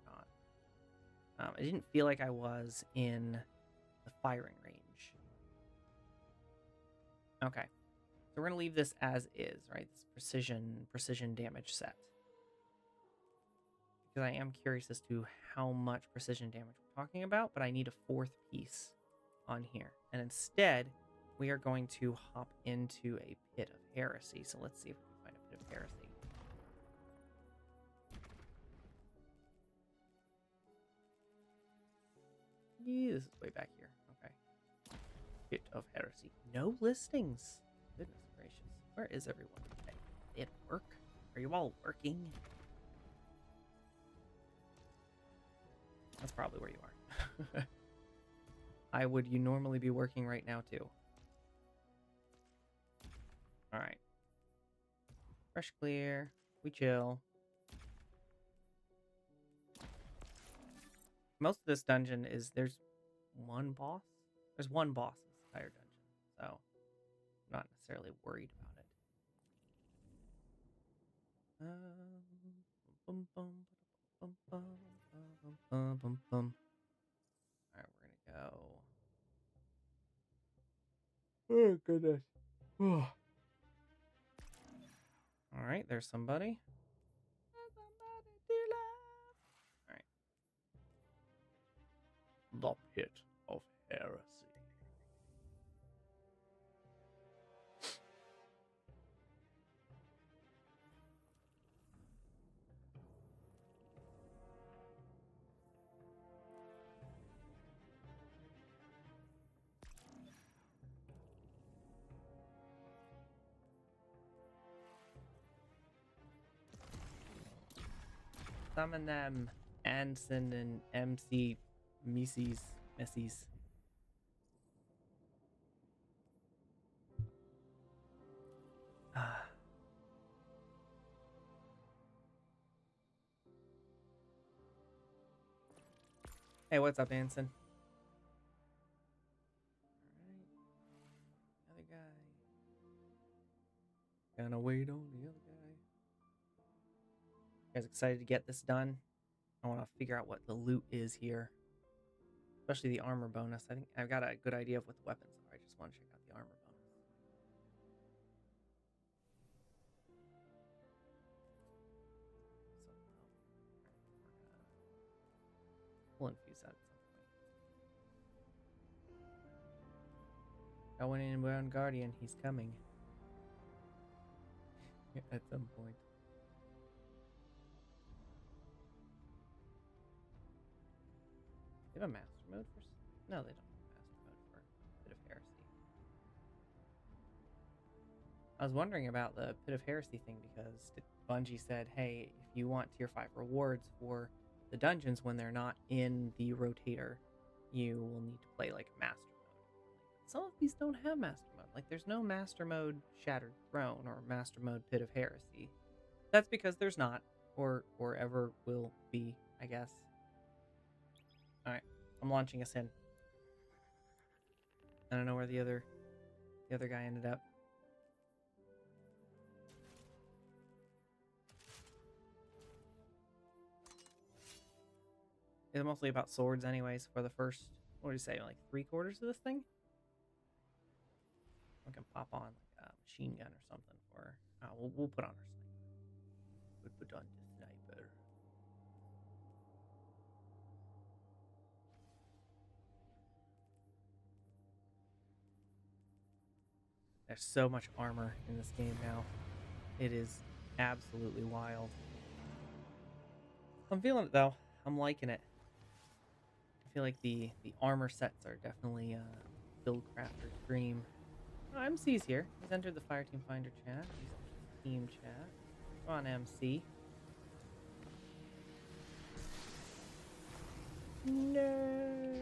not. I didn't feel like I was in the firing range. Okay, so we're gonna leave this as is, right? This precision damage set, because I am curious as to how much precision damage we're talking about, but I need a 4th piece on here, and instead we are going to hop into a Pit of Heresy. So let's see if we can find a Pit of Heresy. Yeah, this is way back here. Okay. Pit of Heresy. No listings. Goodness gracious. Where is everyone today? Are they at work? Are you all working? That's probably where you are. You normally be working right now too. Alright. Fresh clear. We chill. Most of this dungeon is there's one boss. There's one boss in this entire dungeon. So I'm not necessarily worried about it. Alright, we're gonna go. Oh goodness. Alright, there's somebody. Alright. The Pit of Heresy. Summon them, Anson and MC Messies. Hey, what's up, Anson? Alright. Other guy. Gonna wait on the other guy. You guys excited to get this done? I want to figure out what the loot is here. Especially the armor bonus. I think I've got a good idea of what the weapons are. I just want to check out the armor bonus. We'll infuse that at some point. Going in, we're on Guardian. He's coming. At some point. They have a master mode for... No, they don't have a master mode for I was wondering about the Pit of Heresy thing because Bungie said, hey, if you want tier 5 rewards for the dungeons when they're not in the rotator, you will need to play like master mode. Some of these don't have master mode. Like there's no master mode Shattered Throne or master mode Pit of Heresy. That's because there's not, or ever will be, I guess. Alright, I'm launching us in. I don't know where the other guy ended up. It's mostly about swords anyways for the first, what do you say, like 3/4 of this thing? We can pop on like a machine gun or something for, we'll put on our sniper. We'll put on the sniper. There's so much armor in this game now. It is absolutely wild. I'm feeling it though. I'm liking it. I feel like the armor sets are definitely Build Crafter's dream. Oh, MC's here. He's entered the Fireteam Finder chat. He's team chat. Come on, MC. No.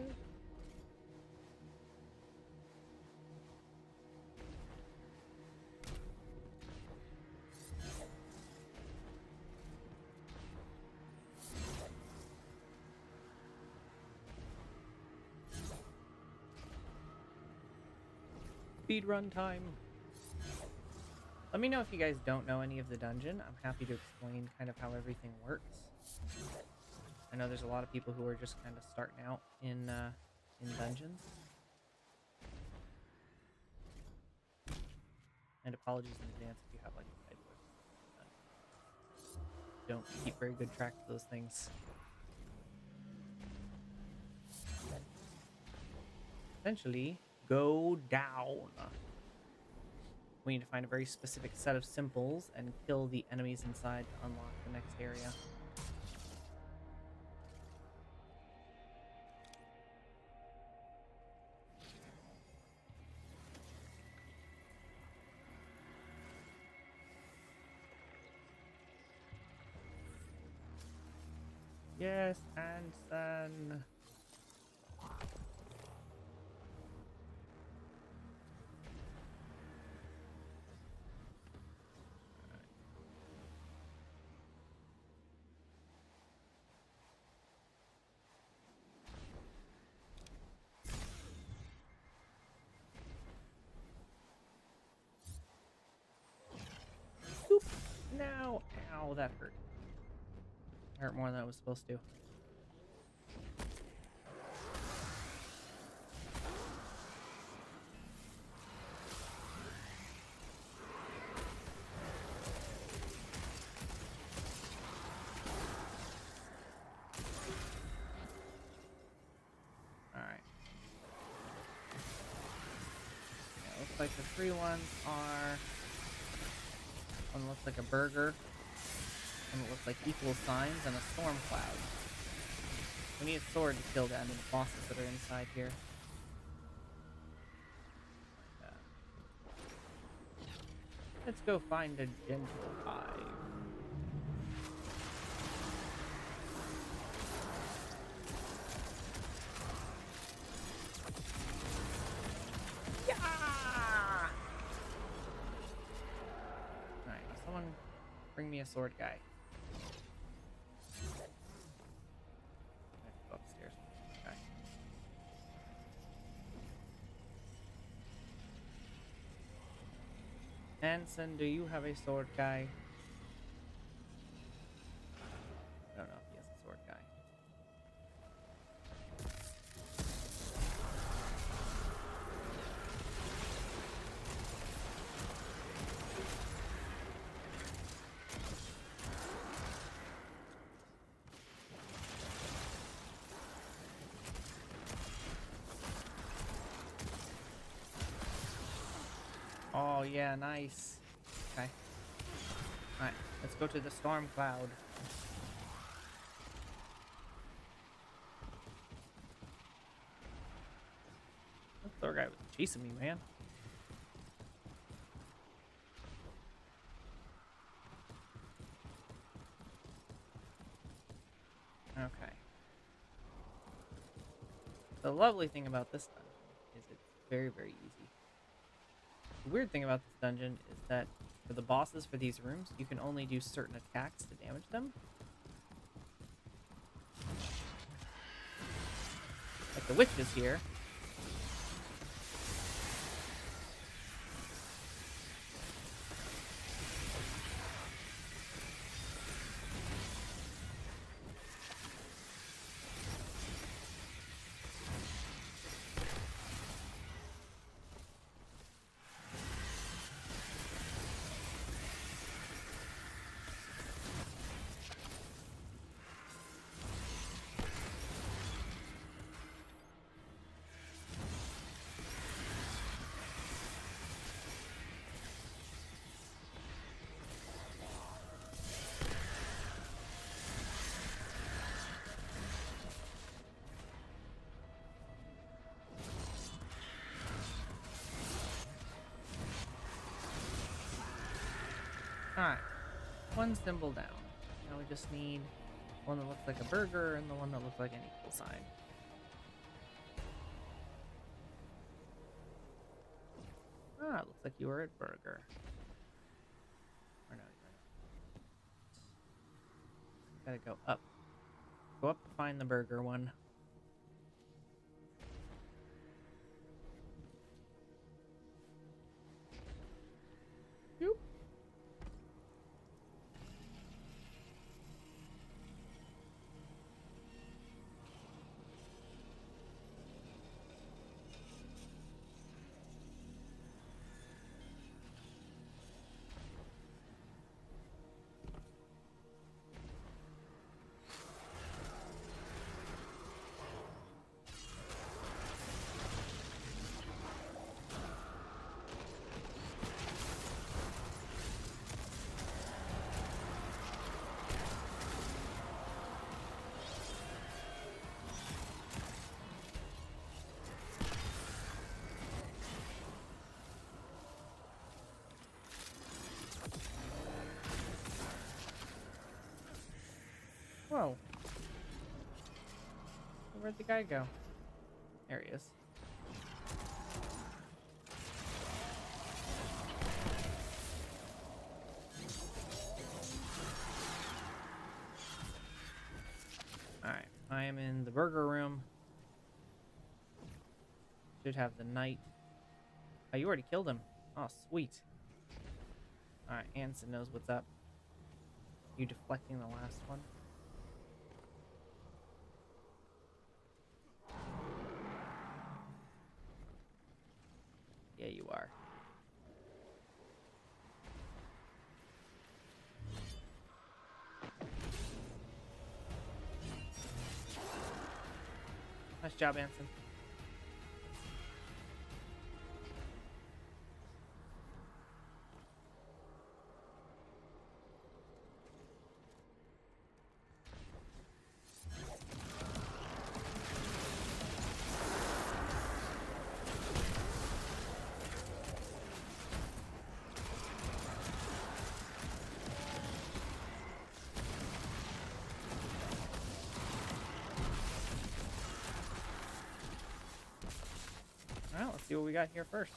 Speed run time. Let me know if you guys don't know any of the dungeon. I'm happy to explain kind of how everything works. I know there's a lot of people who are just kind of starting out in dungeons. And apologies in advance if you have like a head don't keep very good track of those things. Essentially, go down. We need to find a very specific set of symbols and kill the enemies inside to unlock the next area. Yes, and then... Oop. No! Ow, that hurt. Hurt more than it was supposed to. Alright. Yeah, looks like the free ones are... One looks like a burger. One looks like equal signs and a storm cloud. We need a sword to kill the enemy bosses that are inside here. Let's go find a gentle hive. Yeah! Alright, someone bring me a sword guy. Go upstairs. Okay. Anson, do you have a sword guy? I don't know if he has a sword guy. Oh yeah, nice. Okay. Alright, let's go to the storm cloud. That Thor guy was chasing me, man. Okay. The lovely thing about this dungeon is it's very, very easy. The weird thing about this dungeon is that for the bosses for these rooms, you can only do certain attacks to damage them. Like the witches here. Alright, one symbol down. Now we just need one that looks like a burger and the one that looks like an equal sign. Ah, it looks like you were at burger. Or no, you're not. Gotta go up. Go up to find the burger one. Yoop. Whoa. Where'd the guy go? There he is. Alright, I am in the burger room. Should have the knight. Oh, you already killed him. Oh, sweet. Alright, Anson knows what's up. You deflecting the last one? Yeah, you are. Nice job, Anson. Alright, let's see what we got here first.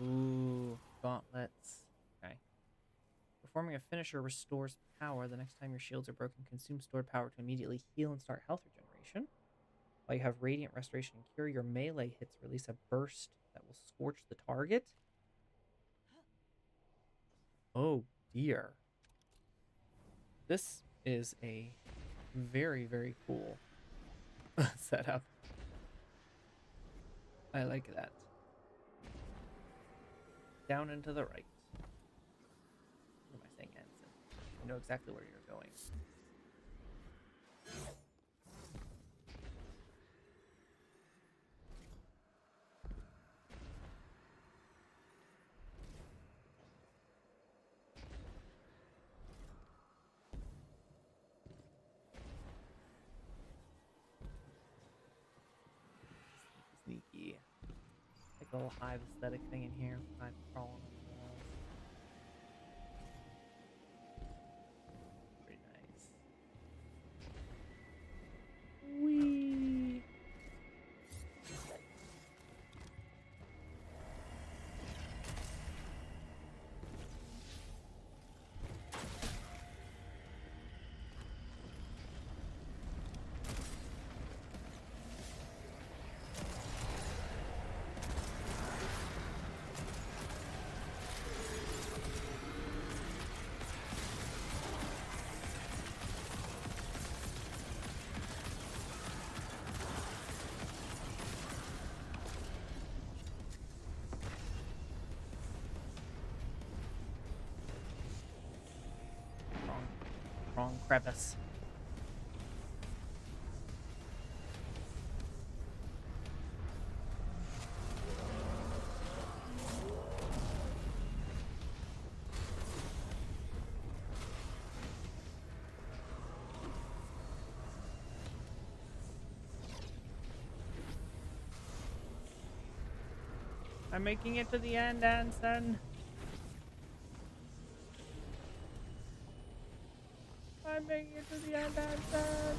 Ooh, gauntlets. Okay. Performing a finisher restores power. The next time your shields are broken, consume stored power to immediately heal and start health regeneration. While you have Radiant Restoration and Cure, your melee hits release a burst that will scorch the target. Oh dear. This is a very, very cool setup. I like that. Down and to the right. What am I saying, Anson? I know exactly where you're going. Sneaky. Like a little hive aesthetic thing in here. Hive crawling on the walls. wrong crevice. I'm making it to the end, Anson. I'm making it to the end, Anson.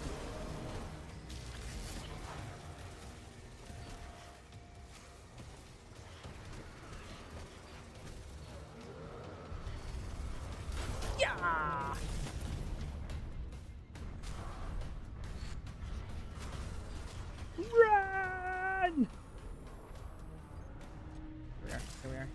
Yeah. Run! Here we are.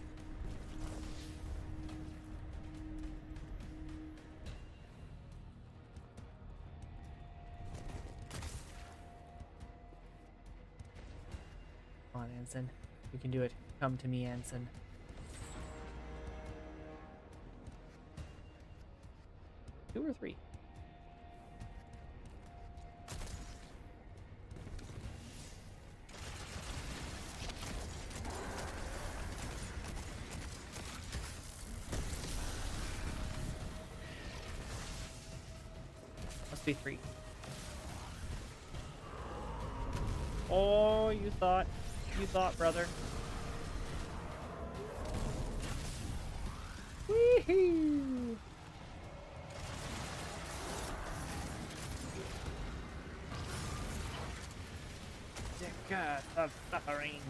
Come on, Anson. You can do it. Come to me, Anson. Two or three? Must be three. Oh, you thought, brother. Wee-hoo! The curse of suffering.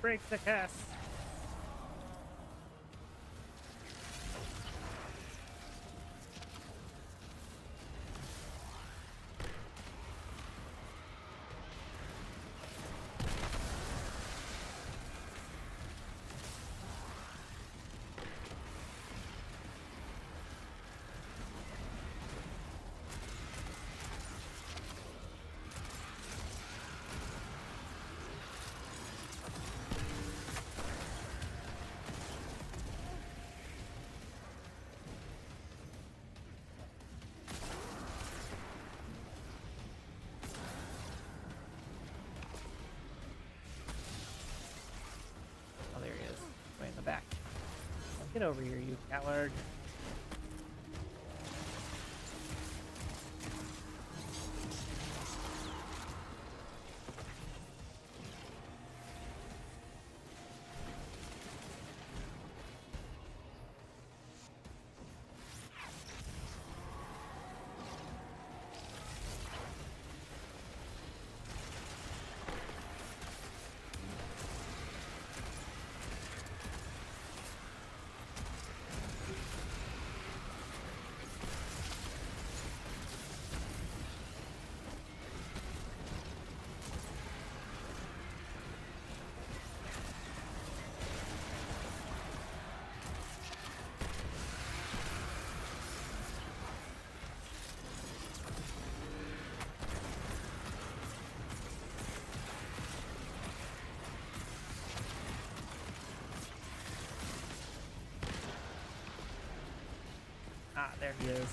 Break the curse. Oh, there he is. Way in the back. Get over here, you coward. Ah, there he is.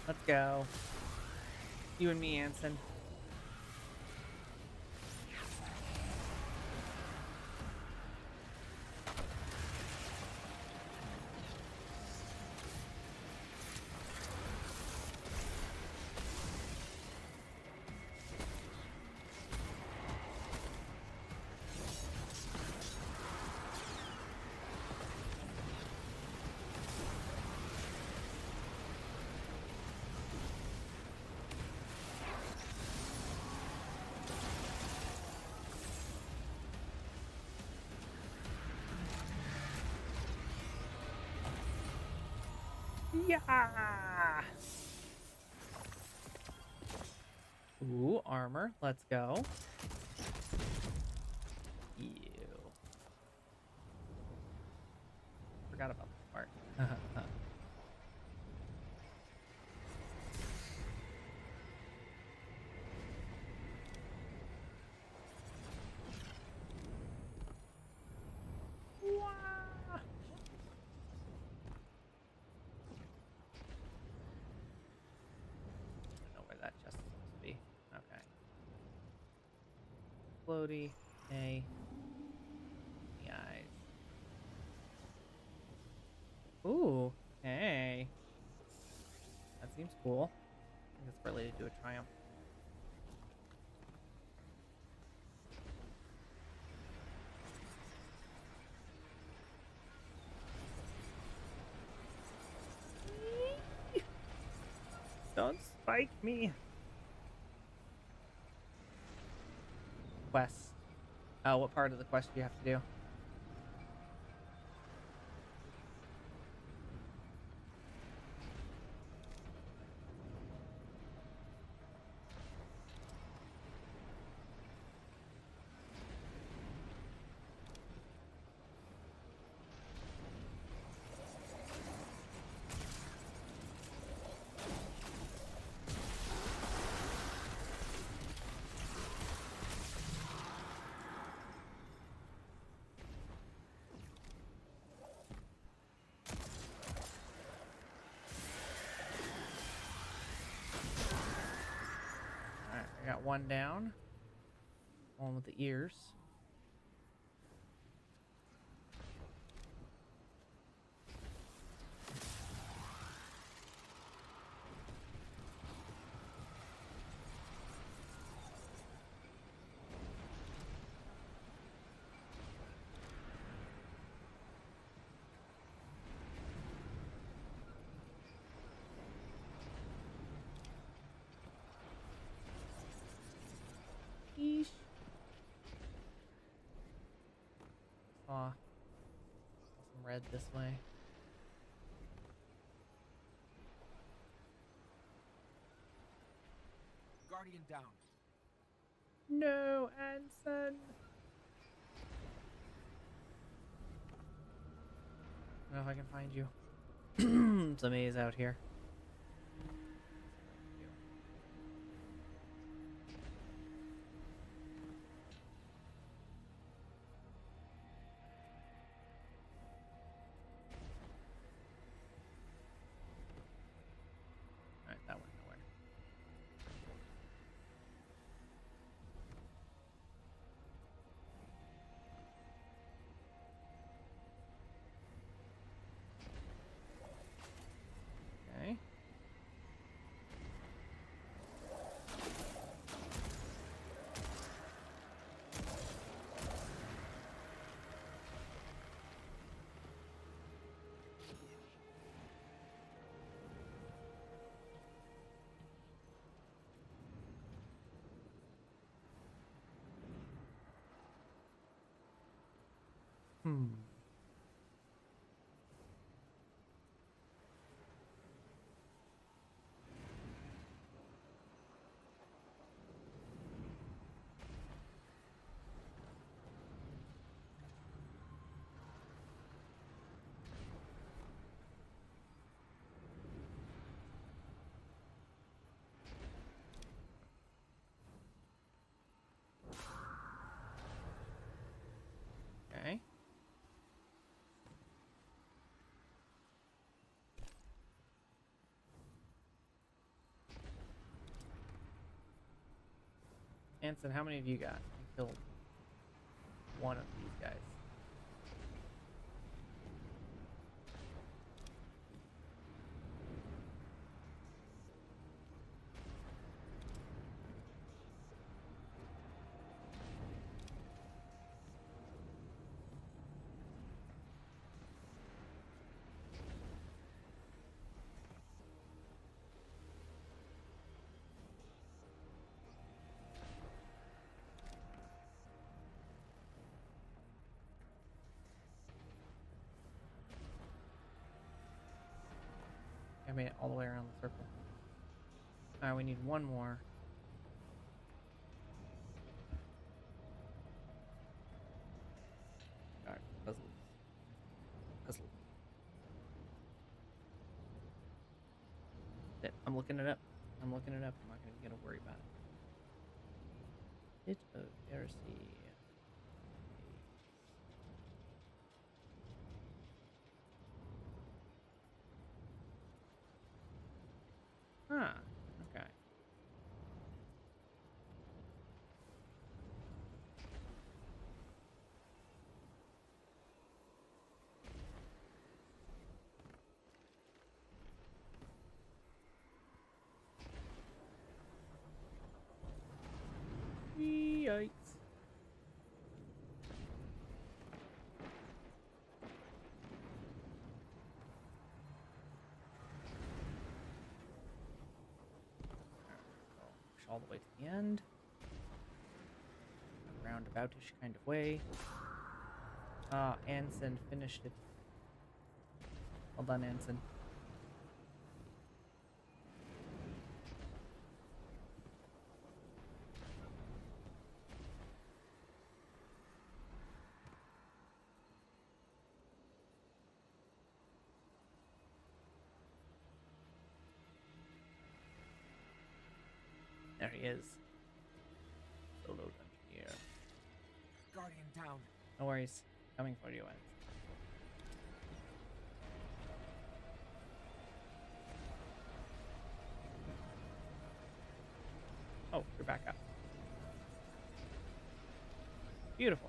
Let's go. You and me, Anson. Yeah. Ooh, armor. Let's go. Ew. Forgot about this part. Wah! I don't know where that chest is supposed to be. Okay. Floaty. Hey. The eyes. Ooh. Hey. That seems cool. I think it's related to a triumph. Don't spike me. Quest. Oh, what part of the quest do you have to do? Alright, I got one down. One with the ears. Yeesh. Saw some red this way. Guardian down. No, Anson. I don't know if I can find you. It's a maze out here. Alright, that went nowhere. Okay. Hmm. Okay. Anson, how many of you got? I killed one of these guys. made it all the way around the circle. Alright, we need one more. Alright, puzzles. Puzzle. I'm looking it up. I'm looking it up. I'm not gonna worry about it. Pit of Heresy. Huh. Okay. Yikes. Push all the way to the end. Roundaboutish kind of way. Ah, Anson finished it. Well done, Anson. There he is. Solo Dungeoneer. Guardian down. No worries. Coming for you, Anson. Oh, you're back up. Beautiful.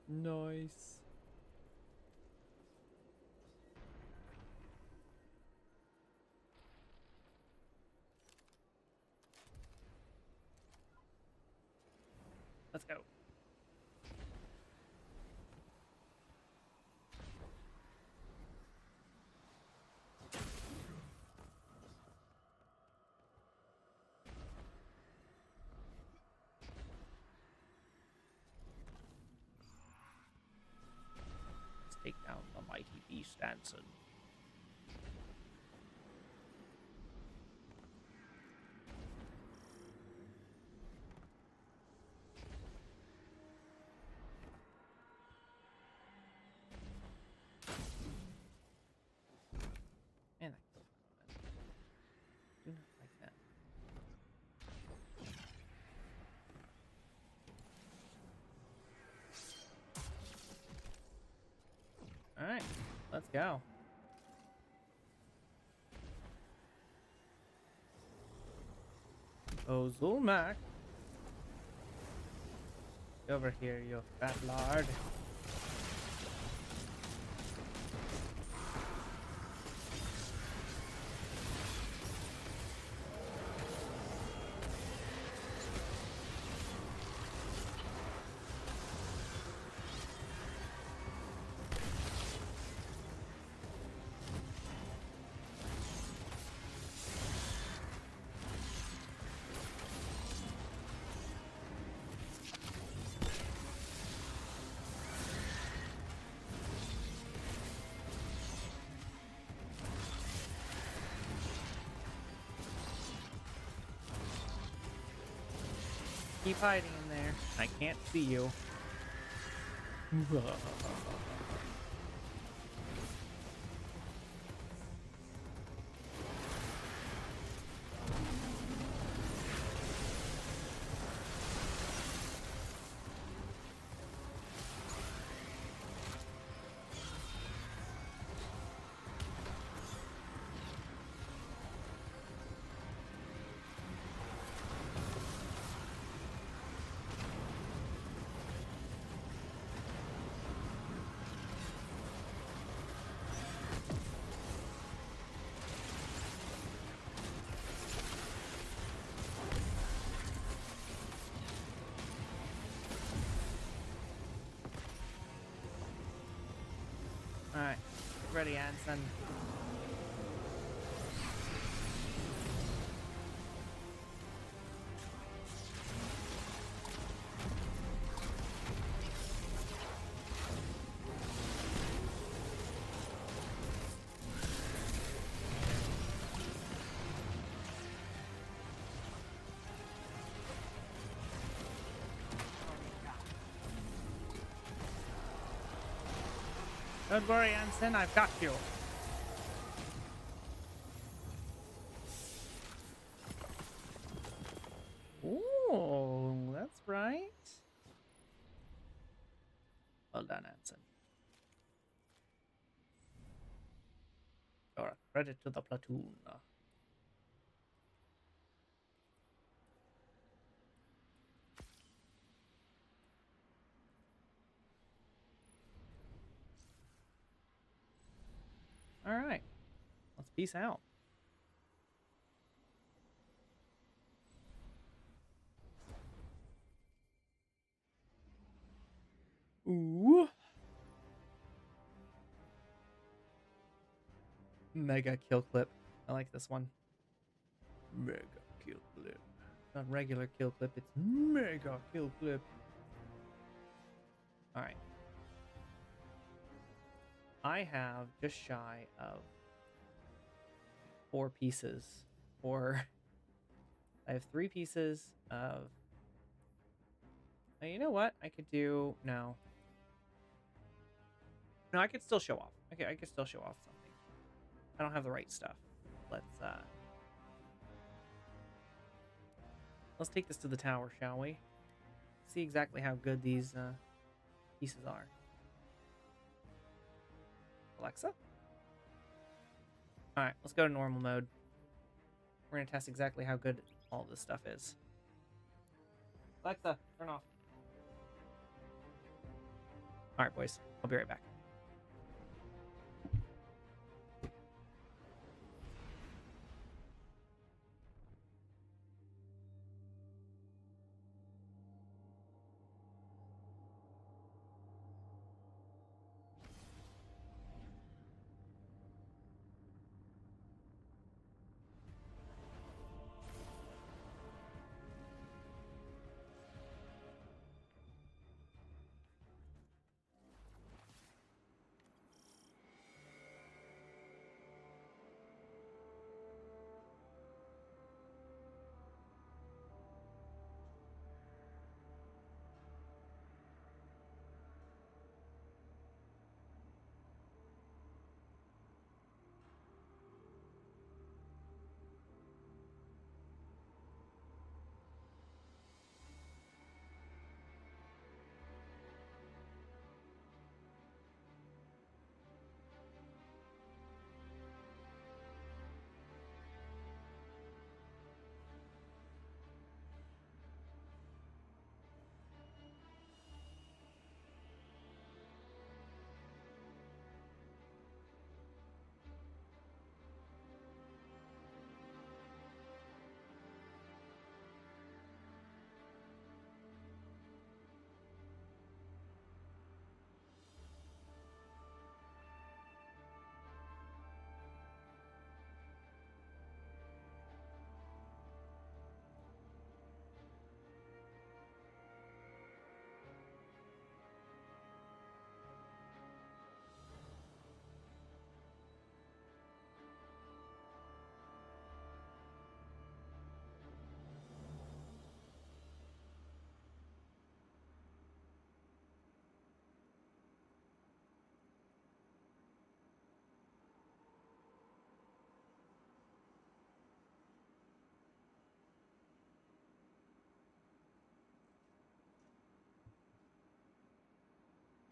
Nice. Let's go. Let's take down the mighty beast Anson. Man, that killed my moment. Do not like that. Alright, let's go. Oh, Zulmak. Get over here, you fat lard. Keep hiding in there. I can't see you. ready, Anson. Don't worry, Anson, I've got you. Ooh, that's right. Well done, Anson. You're a credit to the platoon. All right, let's peace out. Ooh. Mega kill clip. I like this one. Mega kill clip. Not regular kill clip, it's mega kill clip. All right. I have just shy of 4 pieces, or I have 3 pieces of. Now, you know what? I could do no. No, I could still show off. Okay, I could still show off something. I don't have the right stuff. Let's take this to the tower, shall we? See exactly how good these pieces are. Alexa? Alright, let's go to normal mode. We're going to test exactly how good all this stuff is. Alexa, turn off. Alright, boys. I'll be right back.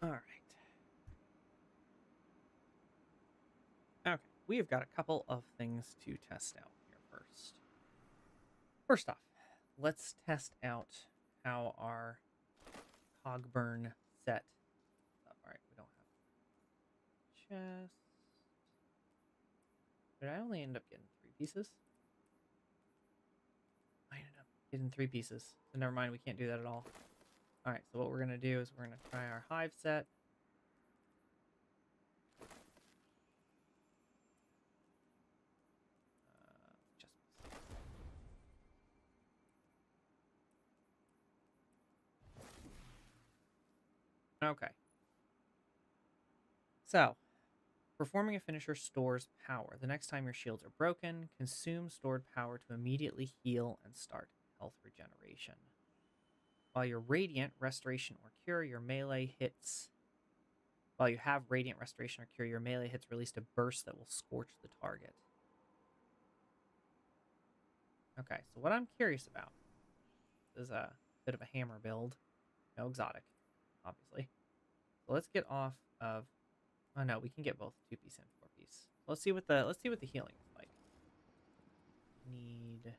All right. Okay, we've got a couple of things to test out here first. First off, let's test out how our Cogburn set. All right, we don't have chest. Did I only end up getting 3 pieces? I ended up getting 3 pieces. So never mind, we can't do that at all. All right, so what we're gonna do is we're gonna try our hive set. Okay. So, performing a finisher stores power. The next time your shields are broken, consume stored power to immediately heal and start health regeneration. While you're radiant, restoration, or cure, your melee hits. While you have radiant, restoration, or cure, your melee hits release a burst that will scorch the target. Okay, so what I'm curious about is a bit of a hammer build. No exotic, obviously. So let's get off of. Oh no, we can get both 2-piece and 4-piece. Let's see what the healing is like. Need.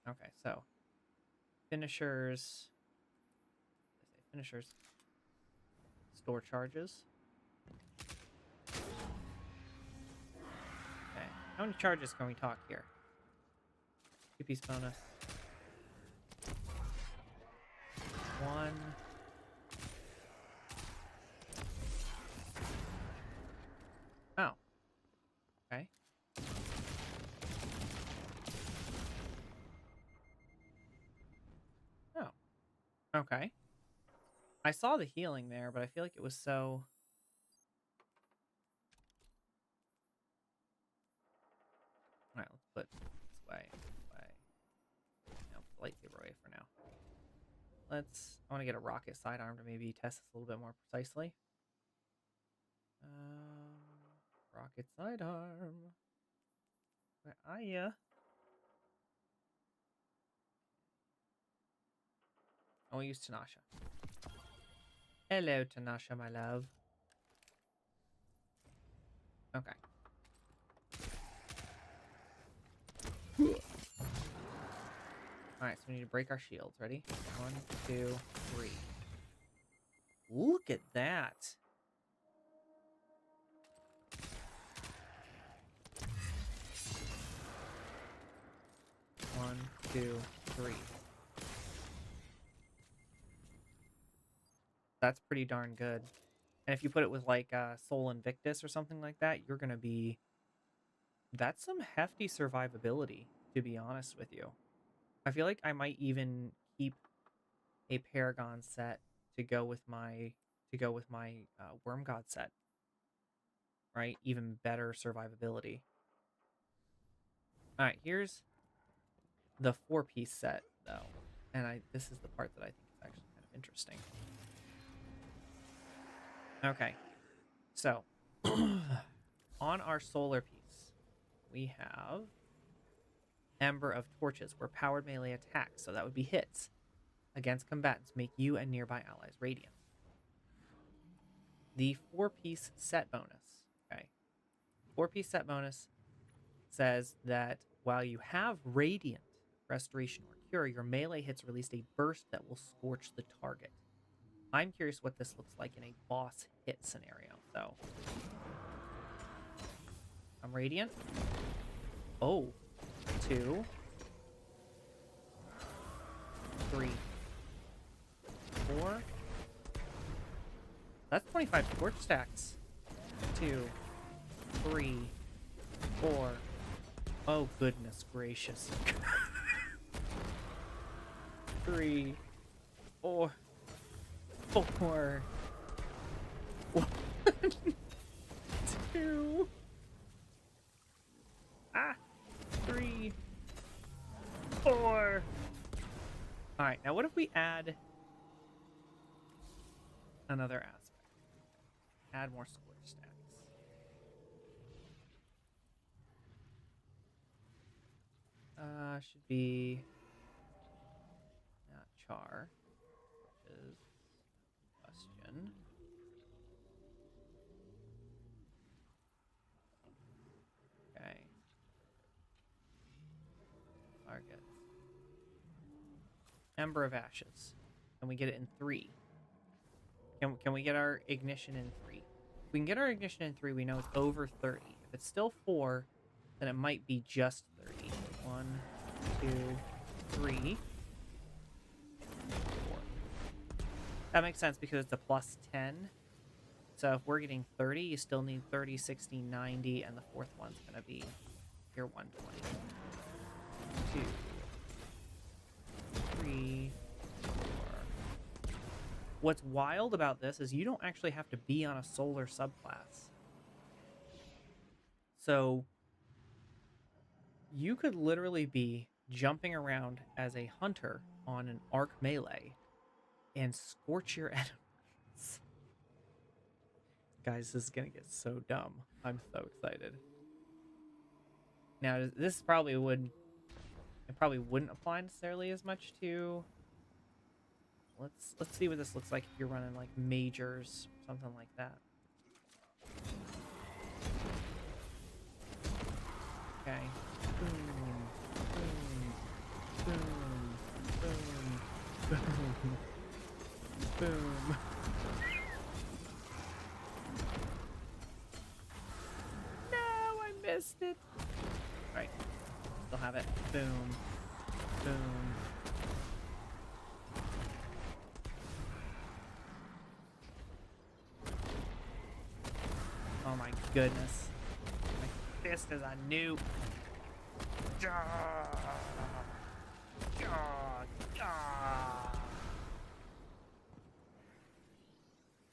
Okay, so finishers. Finishers. Store charges. Okay, how many charges can we talk here? 2-piece bonus. 1. Oh. Okay. Oh. Okay. I saw the healing there, but I feel like it was so... Alright, let's put this way. No, put the lightsaber away for now. I want to get a rocket sidearm to maybe test this a little bit more precisely. Rocket sidearm. Where are ya? I will use Tanasha. Hello, Tanasha, my love. Okay. Alright, so we need to break our shields. Ready? 1, 2, 3. Look at that. One, 2, 3. That's pretty darn good. And if you put it with like Sol Invictus or something like that, you're going to be... That's some hefty survivability, to be honest with you. I feel like I might even keep a Paragon set to go with my Worm God set. Right? Even better survivability. Alright, here's the 4-piece set, though. And this is the part that I think is actually kind of interesting. Okay. So, on our solar piece, we have Ember of Torches, where powered melee attacks, so that would be hits, against combatants make you and nearby allies radiant. The 4-piece set bonus, okay? 4-piece set bonus says that while you have radiant, restoration, or cure, your melee hits release a burst that will scorch the target. I'm curious what this looks like in a boss hit scenario. So, I'm radiant. Oh, 2, 3, 4. That's 25 torch stacks. 2, 3, 4. Oh, goodness gracious. 3, 4. 4. 1, 2. 3, 4. Alright, now what if we add another aspect? Add more scorch stacks. Should be not char, which is combustion. Okay. Target. Ember of Ashes. Can we get it in 3? Can we get our ignition in 3? If we can get our ignition in 3, we know it's over 30. If it's still 4, then it might be just 30. 1, 2, 3, 4. That makes sense because it's a plus 10. So if we're getting 30, you still need 30, 60, 90, and the 4th one's going to be your 120. 2, 3, 3, 4. What's wild about this is you don't actually have to be on a solar subclass. So you could literally be jumping around as a hunter on an arc melee and scorch your enemies. Guys, this is gonna get so dumb. I'm so excited. Now, this probably wouldn't apply necessarily as much to. Let's see what this looks like if you're running like majors, something like that. Okay. Boom, boom, boom, boom, boom, boom. No, I missed it. All right, still have it. Boom, boom. Oh my goodness. My fist is a nuke.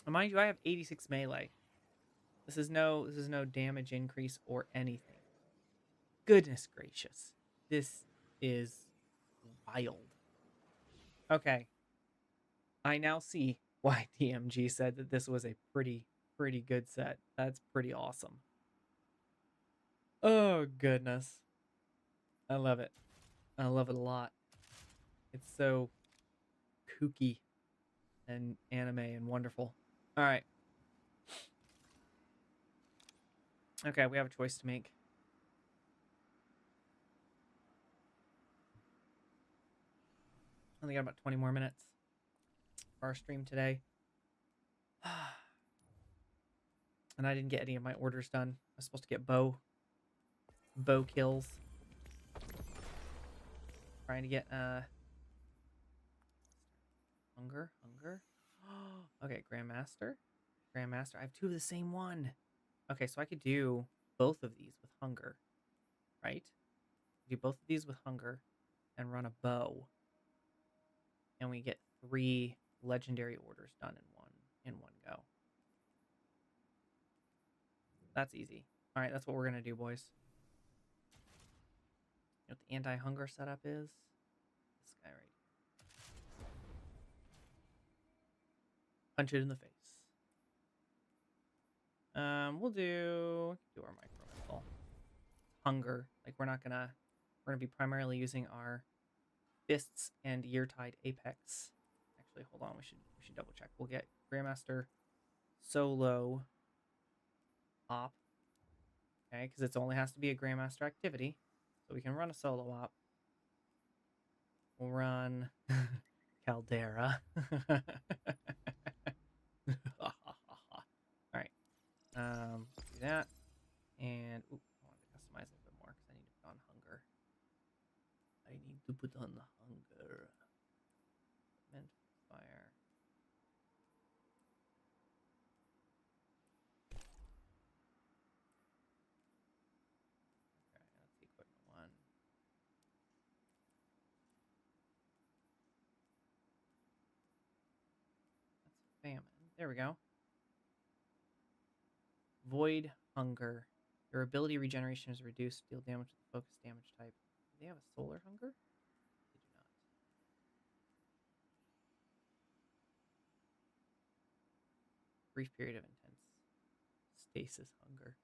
And mind you, I have 86 melee. This is no damage increase or anything. Goodness gracious. This is wild. Okay. I now see why DMG said that this was a pretty good set. That's pretty awesome. Oh goodness. I love it. I love it a lot. It's so kooky and anime and wonderful. All right. Okay, we have a choice to make. Only got about 20 more minutes for our stream today. And I didn't get any of my orders done. I was supposed to get bow kills. Trying to get hunger. Okay, Grandmaster. I have 2 of the same one. Okay, so I could do both of these with hunger, right? Do both of these with hunger and run a bow. And we get 3 legendary orders done in one go. That's easy. All right, that's what we're going to do, boys. You know what the anti-hunger setup is? This guy right here. Punch it in the face. We'll do our micro missile. Hunger. Like we're gonna be primarily using our fists and ear-tied apex. Actually, hold on. We should double check. We'll get Grandmaster solo op. Okay, because it only has to be a Grandmaster activity. So we can run a solo op. We'll run Caldera. Alright. Do that. And I want to customize a little bit more because I need to put on hunger. I need to put on the hunger. Equipment, fire. Okay, that's the equipment one. That's famine. There we go. Void hunger. Your ability regeneration is reduced. Deal damage with the focus damage type. Do they have a solar hunger? They do not. Brief period of intense stasis hunger.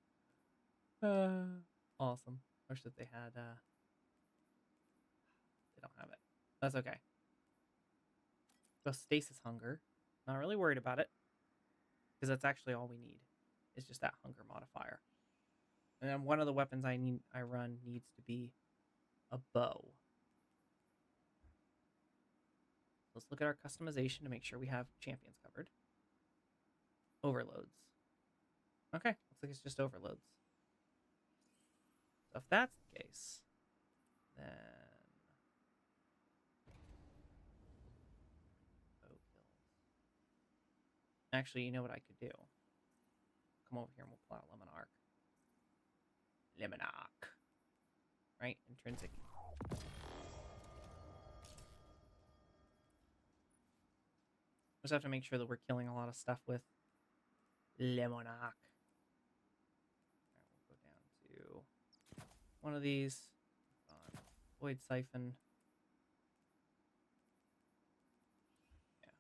Awesome. Wish that they had. They don't have it. That's okay. So stasis hunger. Not really worried about it because that's actually all we need. It's just that hunger modifier. And then one of the weapons I run needs to be a bow. Let's look at our customization to make sure we have champions covered. Overloads. Okay, looks like it's just overloads. So if that's the case, then bow kills. Actually, you know what I could do? Come over here and we'll pull out Lemon Arc. Lemon Arc. Right? Intrinsic. Just have to make sure that we're killing a lot of stuff with Lemonarch. We'll go down to one of these. Void Siphon. Yeah.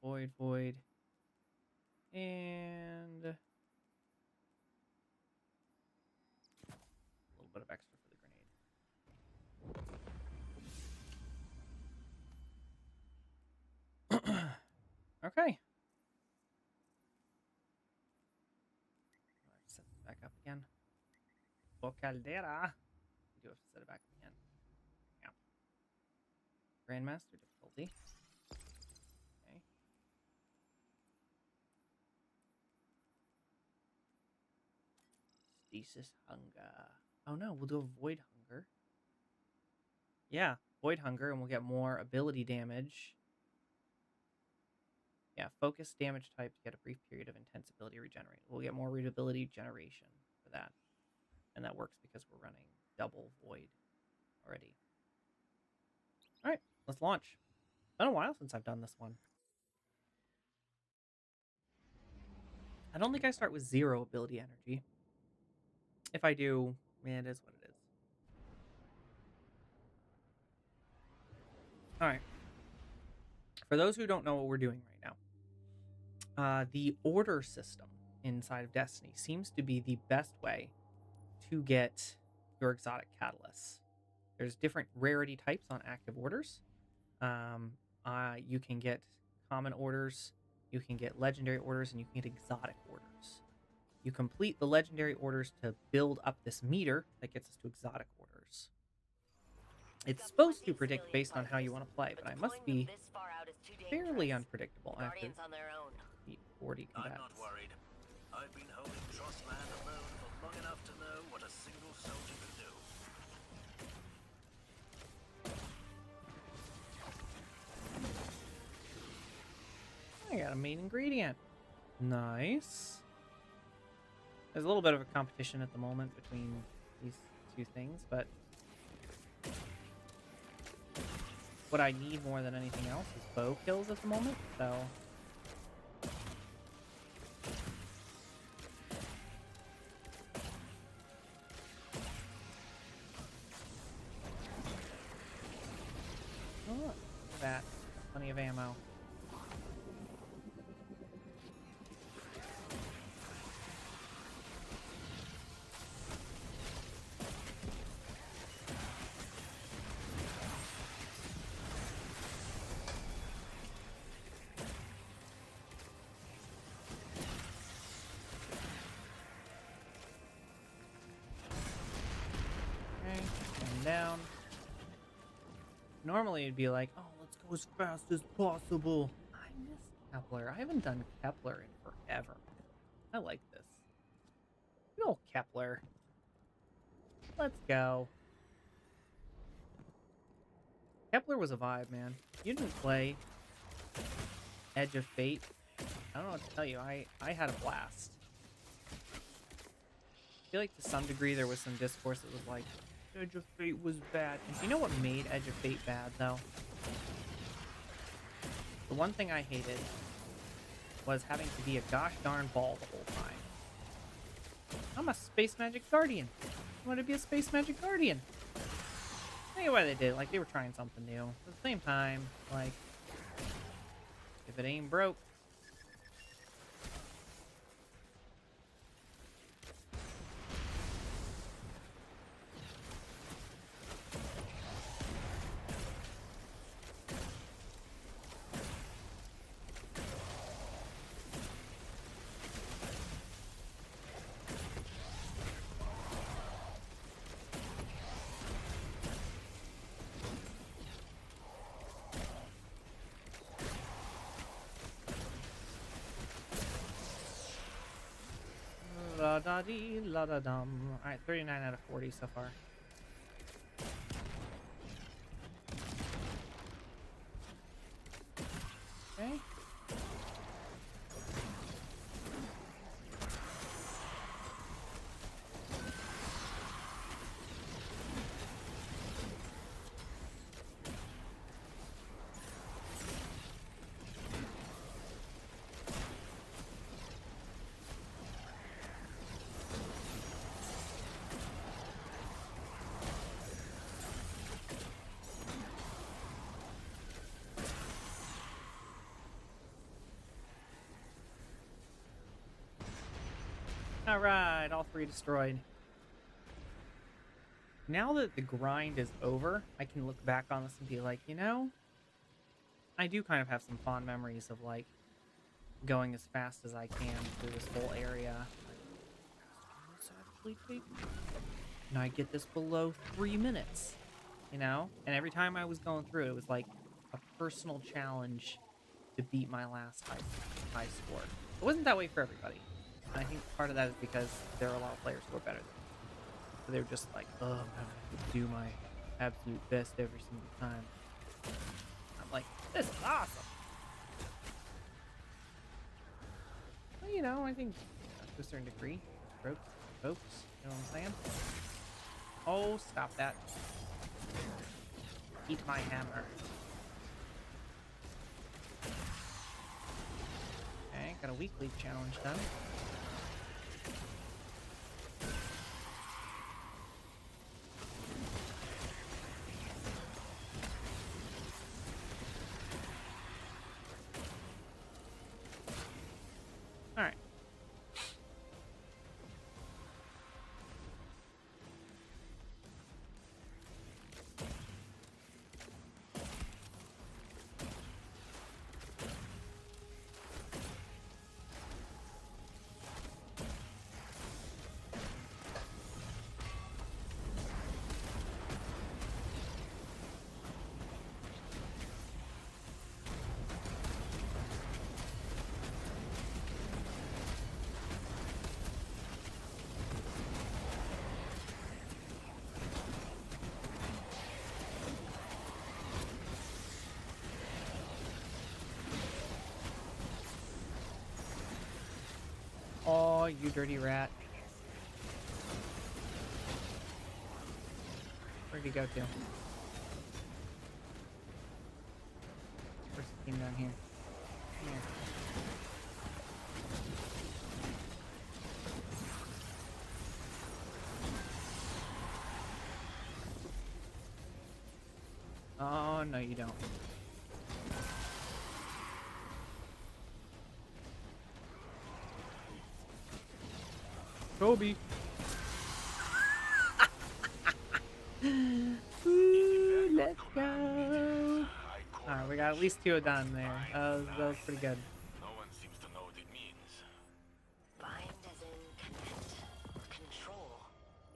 Alright. Void. And a little bit of extra for the grenade. Okay. Set it back up again. For Caldera. We do have to set it back up again. Yeah. Grandmaster difficulty. Okay. Stasis Hunger. Oh no, we'll do a Void Hunger. Yeah, Void Hunger, and we'll get more ability damage. Yeah, focus damage type to get a brief period of intense ability regenerate. We'll get more readability generation for that. And that works because we're running double Void already. Alright, let's launch. It's been a while since I've done this one. I don't think I start with 0 ability energy. If I do, man, it is what it is. Alright. For those who don't know what we're doing right now, the order system inside of Destiny seems to be the best way to get your exotic catalysts. There's different rarity types on active orders. You can get common orders, you can get legendary orders, and you can get exotic orders. You complete the legendary orders to build up this meter that gets us to exotic orders. It's supposed to predict based on how you want to play, but I must be fairly unpredictable after beat 40 combats. I'm not worried. I've been holding Trostland alone for long enough to know what a single soldier can do. I got a main ingredient. Nice. There's a little bit of a competition at the moment between these two things, but what I need more than anything else is bow kills at the moment, so oh, look at that. Plenty of ammo. Down. Normally it'd be like, oh, let's go as fast as possible. I miss Kepler. I haven't done Kepler in forever. I like this. Good old Kepler. Let's go. Kepler was a vibe, man. You didn't play Edge of Fate. I don't know what to tell you. I had a blast. I feel like to some degree there was some discourse that was like, Edge of Fate was bad. And do you know what made Edge of Fate bad, though? The one thing I hated was having to be a gosh darn ball the whole time. I'm a Space Magic Guardian. I want to be a Space Magic Guardian. I get why they did it. Like, they were trying something new. At the same time, like, if it ain't broke, la-da-dee, la-da-dum. Alright, 39 out of 40 so far. Okay. Alright, all 3 destroyed. Now that the grind is over, I can look back on this and be like, you know, I do kind of have some fond memories of, like, going as fast as I can through this whole area. And I get this below 3 minutes, you know? And every time I was going through it was like a personal challenge to beat my last high score. It wasn't that way for everybody. And I think part of that is because there are a lot of players who are better than me. So they're just like, oh, I'm going to do my absolute best every single time. I'm like, this is awesome. Well, you know, I think to a certain degree, folks, you know what I'm saying? Oh, stop that. Eat my hammer. Okay, got a weekly challenge done. Alright. Oh, you dirty rat. Where'd he go to? Where's the team down here? Come here. Oh, no you don't. Kobe. Ooh, let's go. Alright, we got at least 2 done there. That was pretty good. No one seems to know what it means. Bind as in connect or control.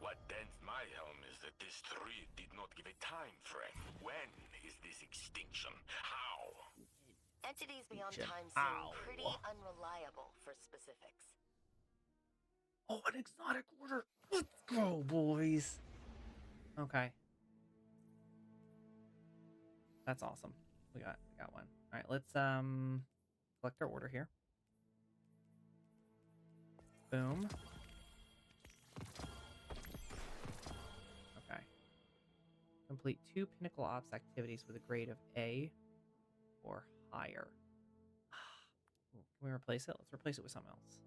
What dents my helm is that this tree did not give a time frame. When is this extinction? How? Entities beyond Ow. time seem pretty unreliable for specifics. Oh, an exotic order. Let's go, boys. Okay. That's awesome. We got one. All right, let's select our order here. Boom. Okay. Complete 2 Pinnacle Ops activities with a grade of A or higher. Can we replace it? Let's replace it with something else.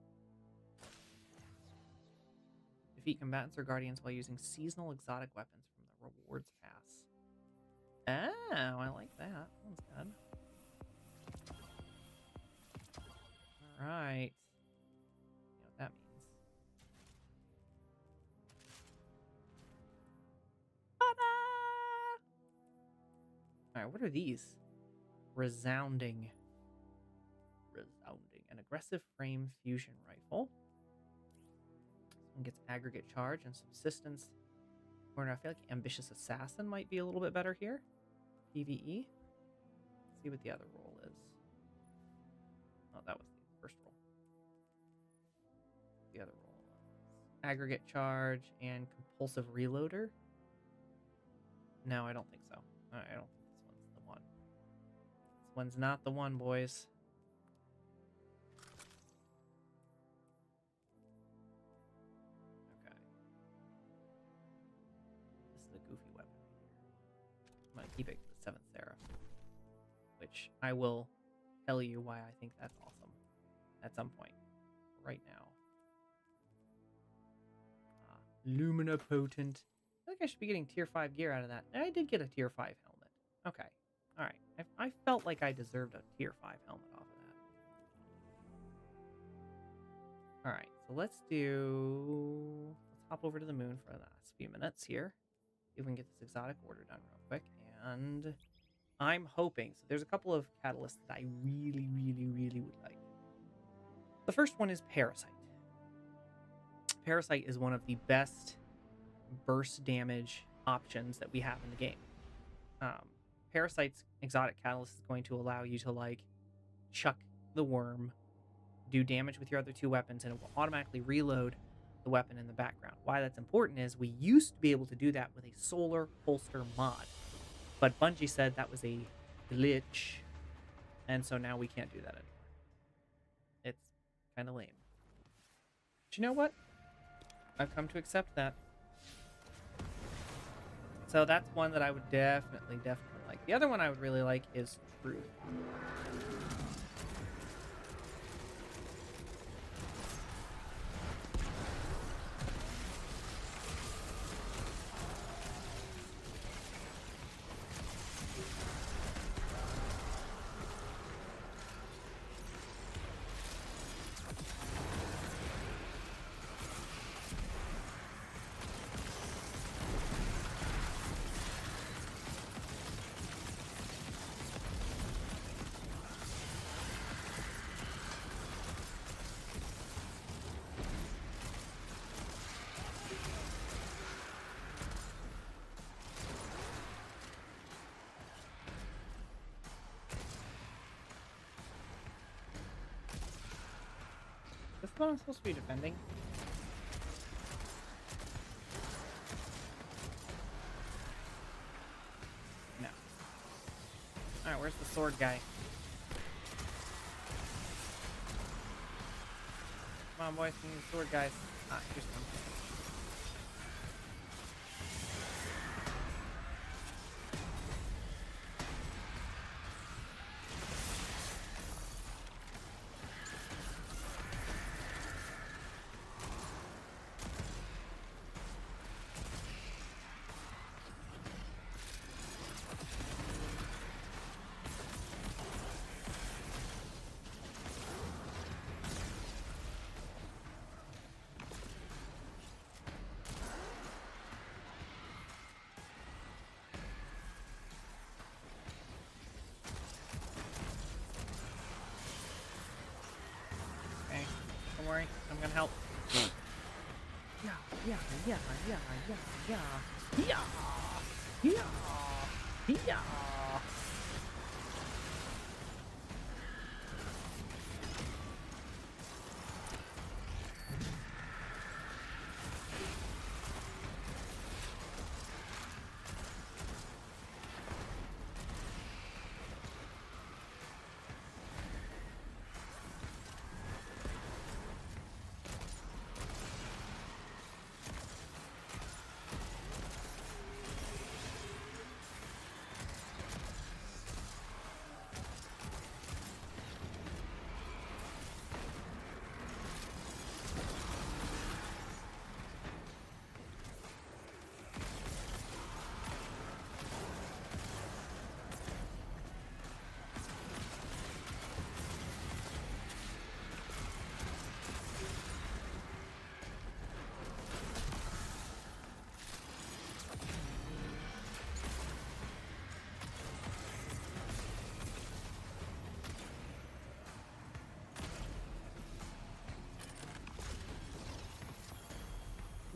Defeat combatants or guardians while using seasonal exotic weapons from the rewards pass. Oh, I like that. That one's good. Alright. You know what that means. Alright, what are these? Resounding. An aggressive frame fusion rifle. And gets aggregate charge and subsistence. Or I feel like ambitious assassin might be a little bit better here. PvE. Let's see what the other role is. Oh, that was the first role. The other role was aggregate charge and compulsive reloader. No, I don't think so. I don't think this one's the one. This one's not the one, boys. Goofy weapon. I'm gonna keep it the 7th Seraph, which I will tell you why I think that's awesome at some point. Right now, Lumina Potent. I think I should be getting tier 5 gear out of that. And I did get a tier 5 helmet. Okay, all right. I felt like I deserved a tier 5 helmet off of that. All right, So let's hop over to the moon for the last few minutes here. See if we can get this exotic order done real quick. And I'm hoping, so there's a couple of catalysts that I really, really, really would like. The first one is Parasite. Parasite is one of the best burst damage options that we have in the game. Parasite's exotic catalyst is going to allow you to like chuck the worm, do damage with your other two weapons, and it will automatically reload the weapon in the background. Why that's important is we used to be able to do that with a solar holster mod, but Bungie said that was a glitch, and so now we can't do that anymore. It's kind of lame. But you know what? I've come to accept that. So that's one that I would definitely like. The other one I would really like is Truth. This is what I'm supposed to be defending. No. Alright, where's the sword guy? Come on, boys, we need sword guys. Ah, here's one. Don't worry, I'm gonna help. Yeah.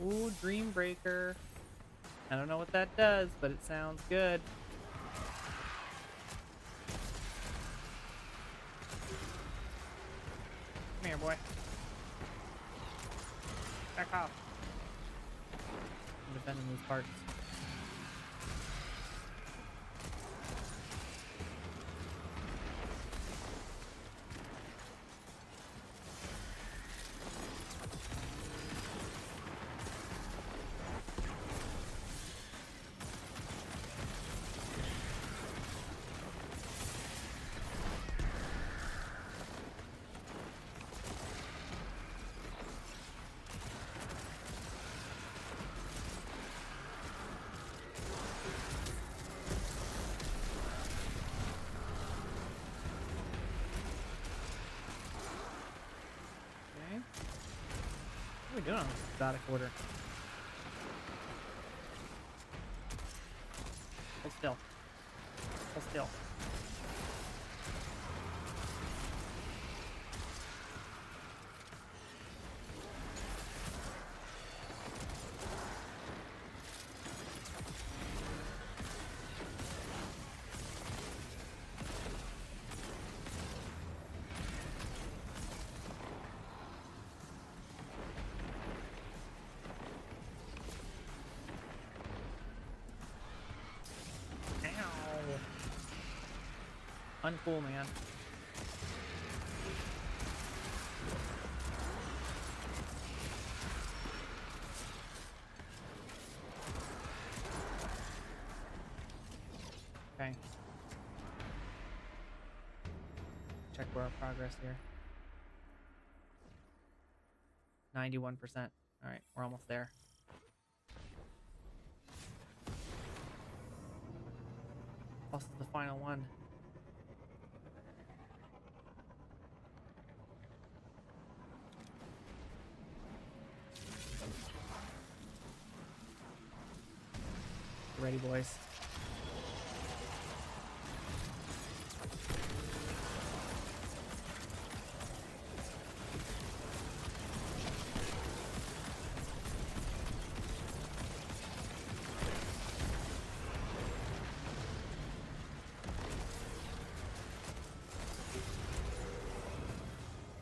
Ooh, Dreambreaker. I don't know what that does, but it sounds good. Come here, boy. Back off. I'm defending these parts. What are we doing on this exotic order? Hold still. Hold still. Uncool, man. Okay. Check our progress here. 91%. Alright, we're almost there. Plus is the final one. Ready, boys.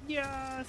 Yes!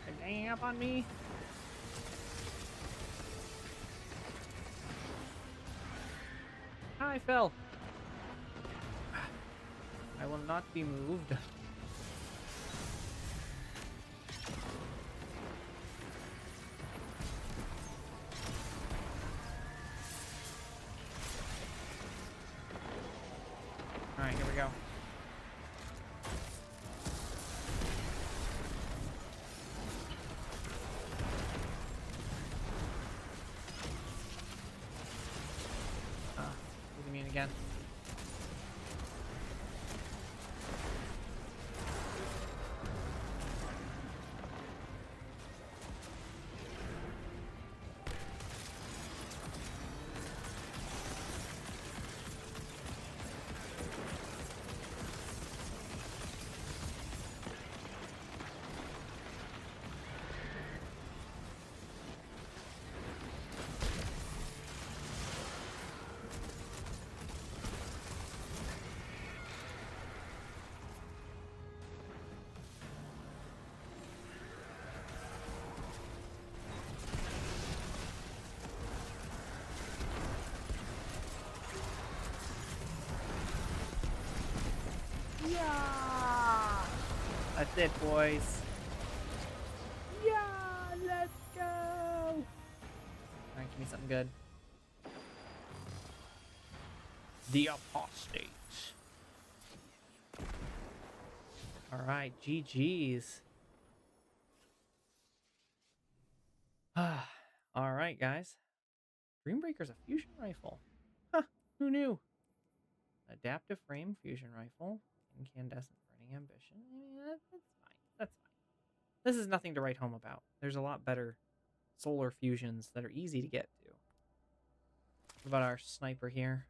They're ganging up on me. I fell. I will not be moved. Alright, here we go. Again. Yeah! That's it, boys. Yeah! Let's go! Alright, give me something good. The Apostate. Alright, GG's. Alright, guys. Dreambreaker's a fusion rifle. Huh, who knew? Adaptive frame fusion rifle. Incandescent burning ambition. That's fine. That's fine. This is nothing to write home about. There's a lot better solar fusions that are easy to get to. What about our sniper here?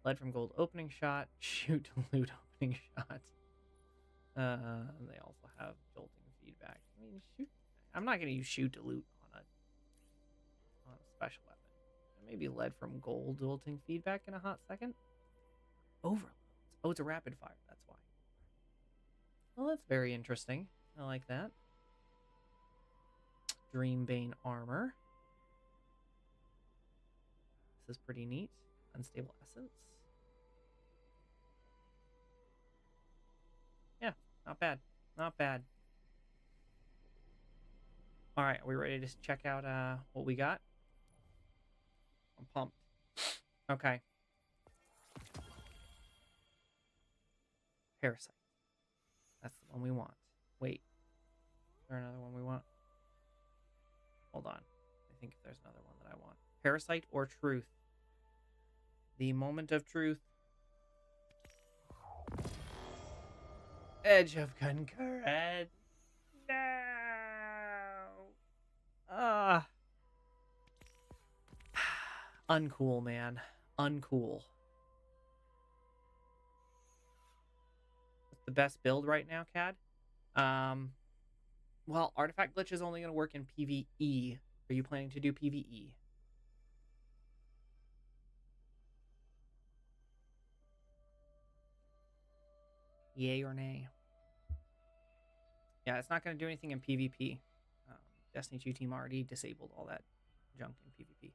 Lead from gold opening shot. Shoot to loot opening shot. They also have jolting feedback. I mean, shoot. I'm not going to use shoot to loot on a special weapon. Maybe lead from gold jolting feedback in a hot second. Overloads. Oh, it's a rapid fire. That's why. Well, that's very interesting. I like that. Dreambane armor. This is pretty neat. Unstable essence. Yeah, not bad. Not bad. All right, are we ready to check out what we got? I'm pumped. Okay. Parasite. That's the one we want. Wait. Is there another one we want? Hold on. I think there's another one that I want. Parasite or Truth? The moment of truth. Edge of Concurrent. No. Uncool, man. Uncool. What's the best build right now, Cad? Well, Artifact Glitch is only going to work in PvE. Are you planning to do PvE? Yay or nay? Yeah, it's not going to do anything in PvP. Destiny 2 team already disabled all that junk in PvP.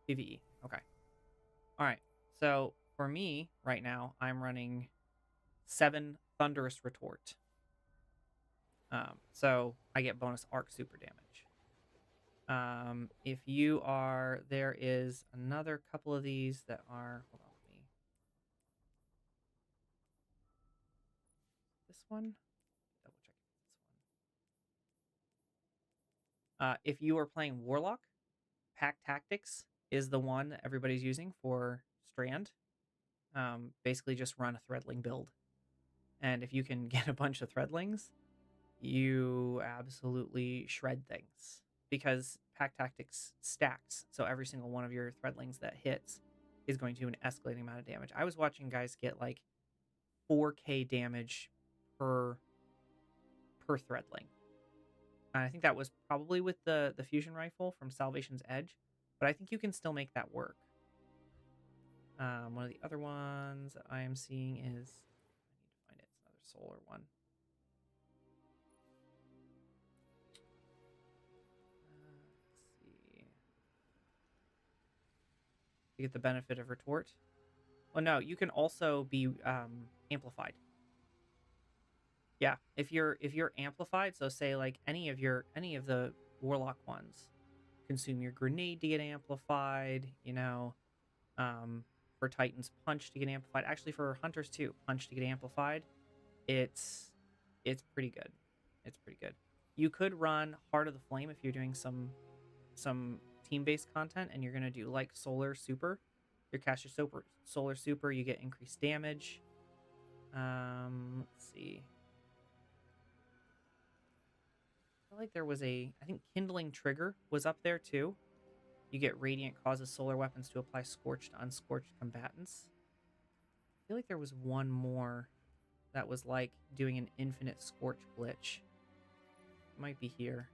PvE. Okay. All right. So for me right now, I'm running 7 Thunderous Retort. So I get bonus arc super damage. If you are, there is another couple of these that are, hold on with me. This one, double check this one. If you are playing Warlock, Pack Tactics is the one that everybody's using for Strand. Basically just run a Threadling build. And if you can get a bunch of Threadlings, you absolutely shred things. Because Pack Tactics stacks, so every single one of your Threadlings that hits is going to do an escalating amount of damage. I was watching guys get like 4k damage per Threadling. And I think that was probably with the fusion rifle from Salvation's Edge, but I think you can still make that work. One of the other ones I am seeing is, I need to find it, it's another solar one. You get the benefit of retort. Oh no, you can also be amplified. Yeah, if you're amplified, so say like any of the Warlock ones consume your grenade to get amplified, you know, for Titan's Punch to get amplified. Actually for Hunters too, Punch to get amplified. It's pretty good. It's pretty good. You could run Heart of the Flame if you're doing some team-based content and you're going to do like Solar Super. You cast your Solar Super, you get increased damage. Let's see. I feel like there was I think Kindling Trigger was up there too. You get Radiant causes solar weapons to apply Scorch to unscorched combatants. I feel like there was one more that was like doing an infinite Scorch glitch. It might be here.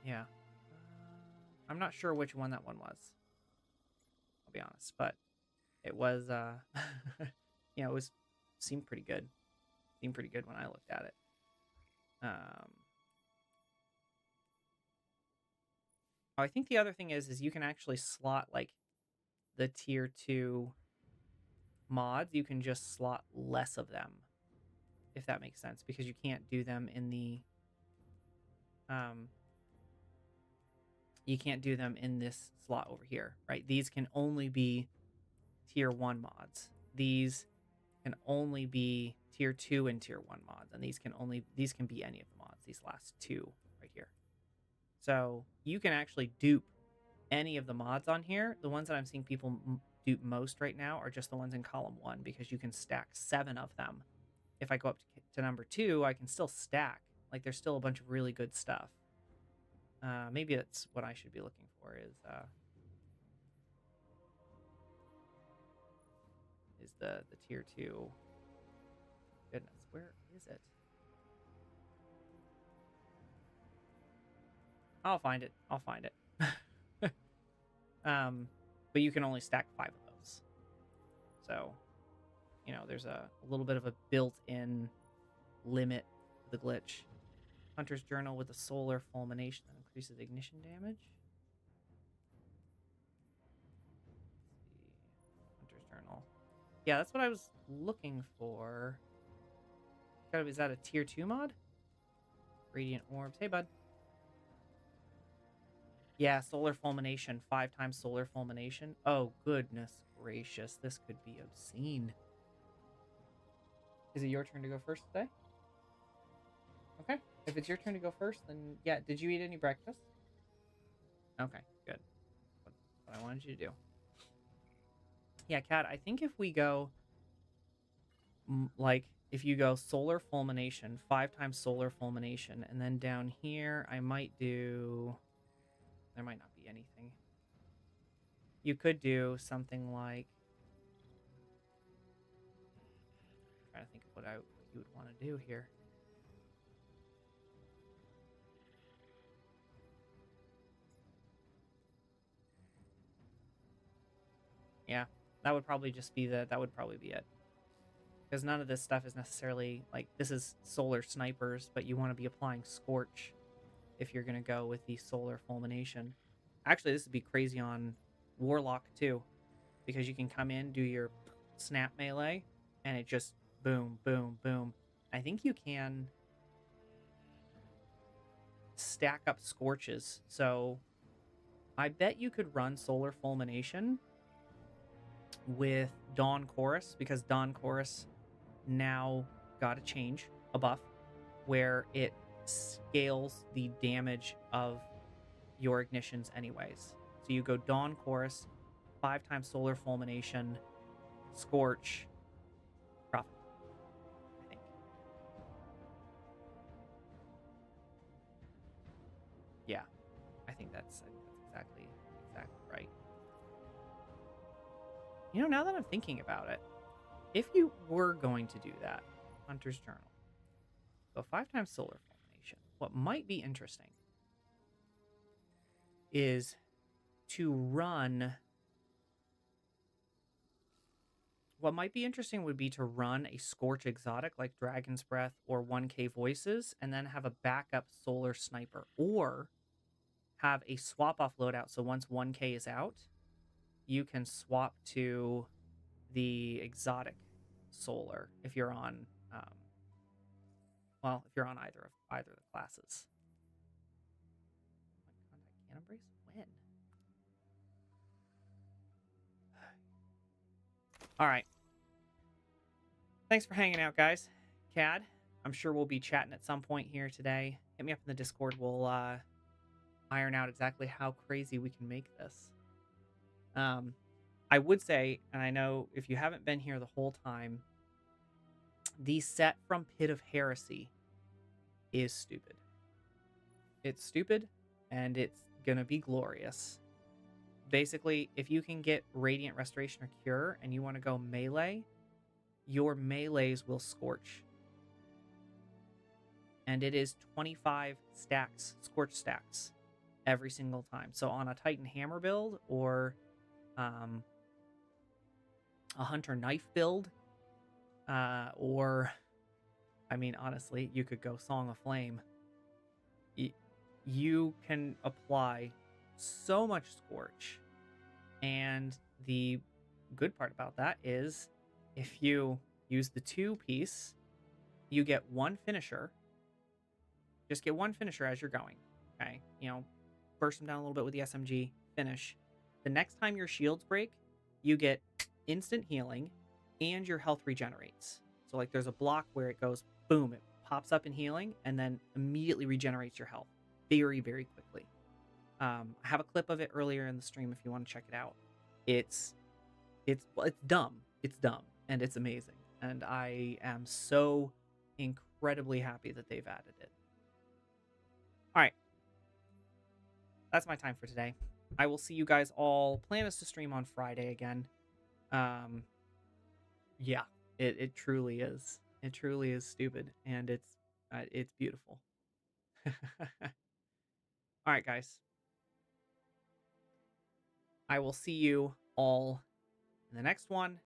Yeah. I'm not sure which one that one was. I'll be honest, but it was, you know, seemed pretty good. Seemed pretty good when I looked at it. I think the other thing is you can actually slot like the tier 2 mods. You can just slot less of them, if that makes sense, because you can't do them in the, you can't do them in this slot over here, right? These can only be tier 1 mods. These can only be tier 2 and tier 1 mods, and these can be any of the mods, these last 2 right here. So you can actually dupe any of the mods on here. The ones that I'm seeing people dupe most right now are just the ones in column 1, because you can stack 7 of them. If I go up to number 2, I can still stack. Like, there's still a bunch of really good stuff. Maybe that's what I should be looking for is the tier 2. Goodness, where is it? I'll find it. But you can only stack 5 of those. So, you know, there's a little bit of a built-in limit to the glitch. Hunter's Journal with a solar fulmination that increases ignition damage. Hunter's Journal. Yeah, that's what I was looking for. Is that a tier 2 mod? Radiant Orbs. Hey, bud. Yeah, solar fulmination. 5 times solar fulmination. Oh, goodness gracious. This could be obscene. Is it your turn to go first today? Okay. If it's your turn to go first, then yeah. Did you eat any breakfast? Okay, good. What I wanted you to do. Yeah, Kat, I think if we go, like, if you go solar fulmination, 5 times solar fulmination, and then down here, I might do... There might not be anything. You could do something like... I'm trying to think of what you would want to do here. Yeah, that would probably just be that would probably be it. Because none of this stuff is necessarily, like, this is solar snipers, but you want to be applying Scorch if you're going to go with the solar fulmination. Actually, this would be crazy on Warlock, too. Because you can come in, do your snap melee, and it just boom, boom, boom. I think you can stack up Scorches. So I bet you could run solar fulmination with Dawn Chorus, because Dawn Chorus now got a buff, where it scales the damage of your ignitions anyways. So you go Dawn Chorus, 5 times solar fulmination, Scorch, Prophet, I think. Yeah, I think that's exactly right. You know, now that I'm thinking about it, if you were going to do that, Hunter's Journal, go 5 times solar fulmination. What might be interesting is to run... What might be interesting would be to run a Scorch exotic like Dragon's Breath or 1K Voices, and then have a backup solar sniper, or have a swap off loadout. So once 1K is out, you can swap to the exotic solar if you're on, if you're on either of the classes. Contact Cannon Brace? When? All right. Thanks for hanging out, guys. Cad, I'm sure we'll be chatting at some point here today. Hit me up in the Discord. We'll iron out exactly how crazy we can make this. I would say, and I know if you haven't been here the whole time, the set from Pit of Heresy is stupid. It's stupid, and it's gonna be glorious. Basically, if you can get Radiant Restoration or Cure, and you want to go melee, your melees will Scorch. And it is 25 stacks, Scorch stacks, every single time. So on a Titan Hammer build, or a Hunter Knife build, or, I mean, honestly, you could go Song of Flame. You can apply so much Scorch, and the good part about that is if you use the 2-piece, you get 1 finisher. Just get 1 finisher as you're going, okay? You know, burst them down a little bit with the SMG, finish. The next time your shields break, you get instant healing, and your health regenerates. So, like, there's a block where it goes, boom, it pops up in healing, and then immediately regenerates your health very, very quickly. I have a clip of it earlier in the stream if you want to check it out. It's dumb. It's dumb, and it's amazing. And I am so incredibly happy that they've added it. All right. that's my time for today. I will see you guys all. Plan is to stream on Friday again. Yeah, it truly is. It truly is stupid, and it's beautiful. All right, guys. I will see you all in the next one.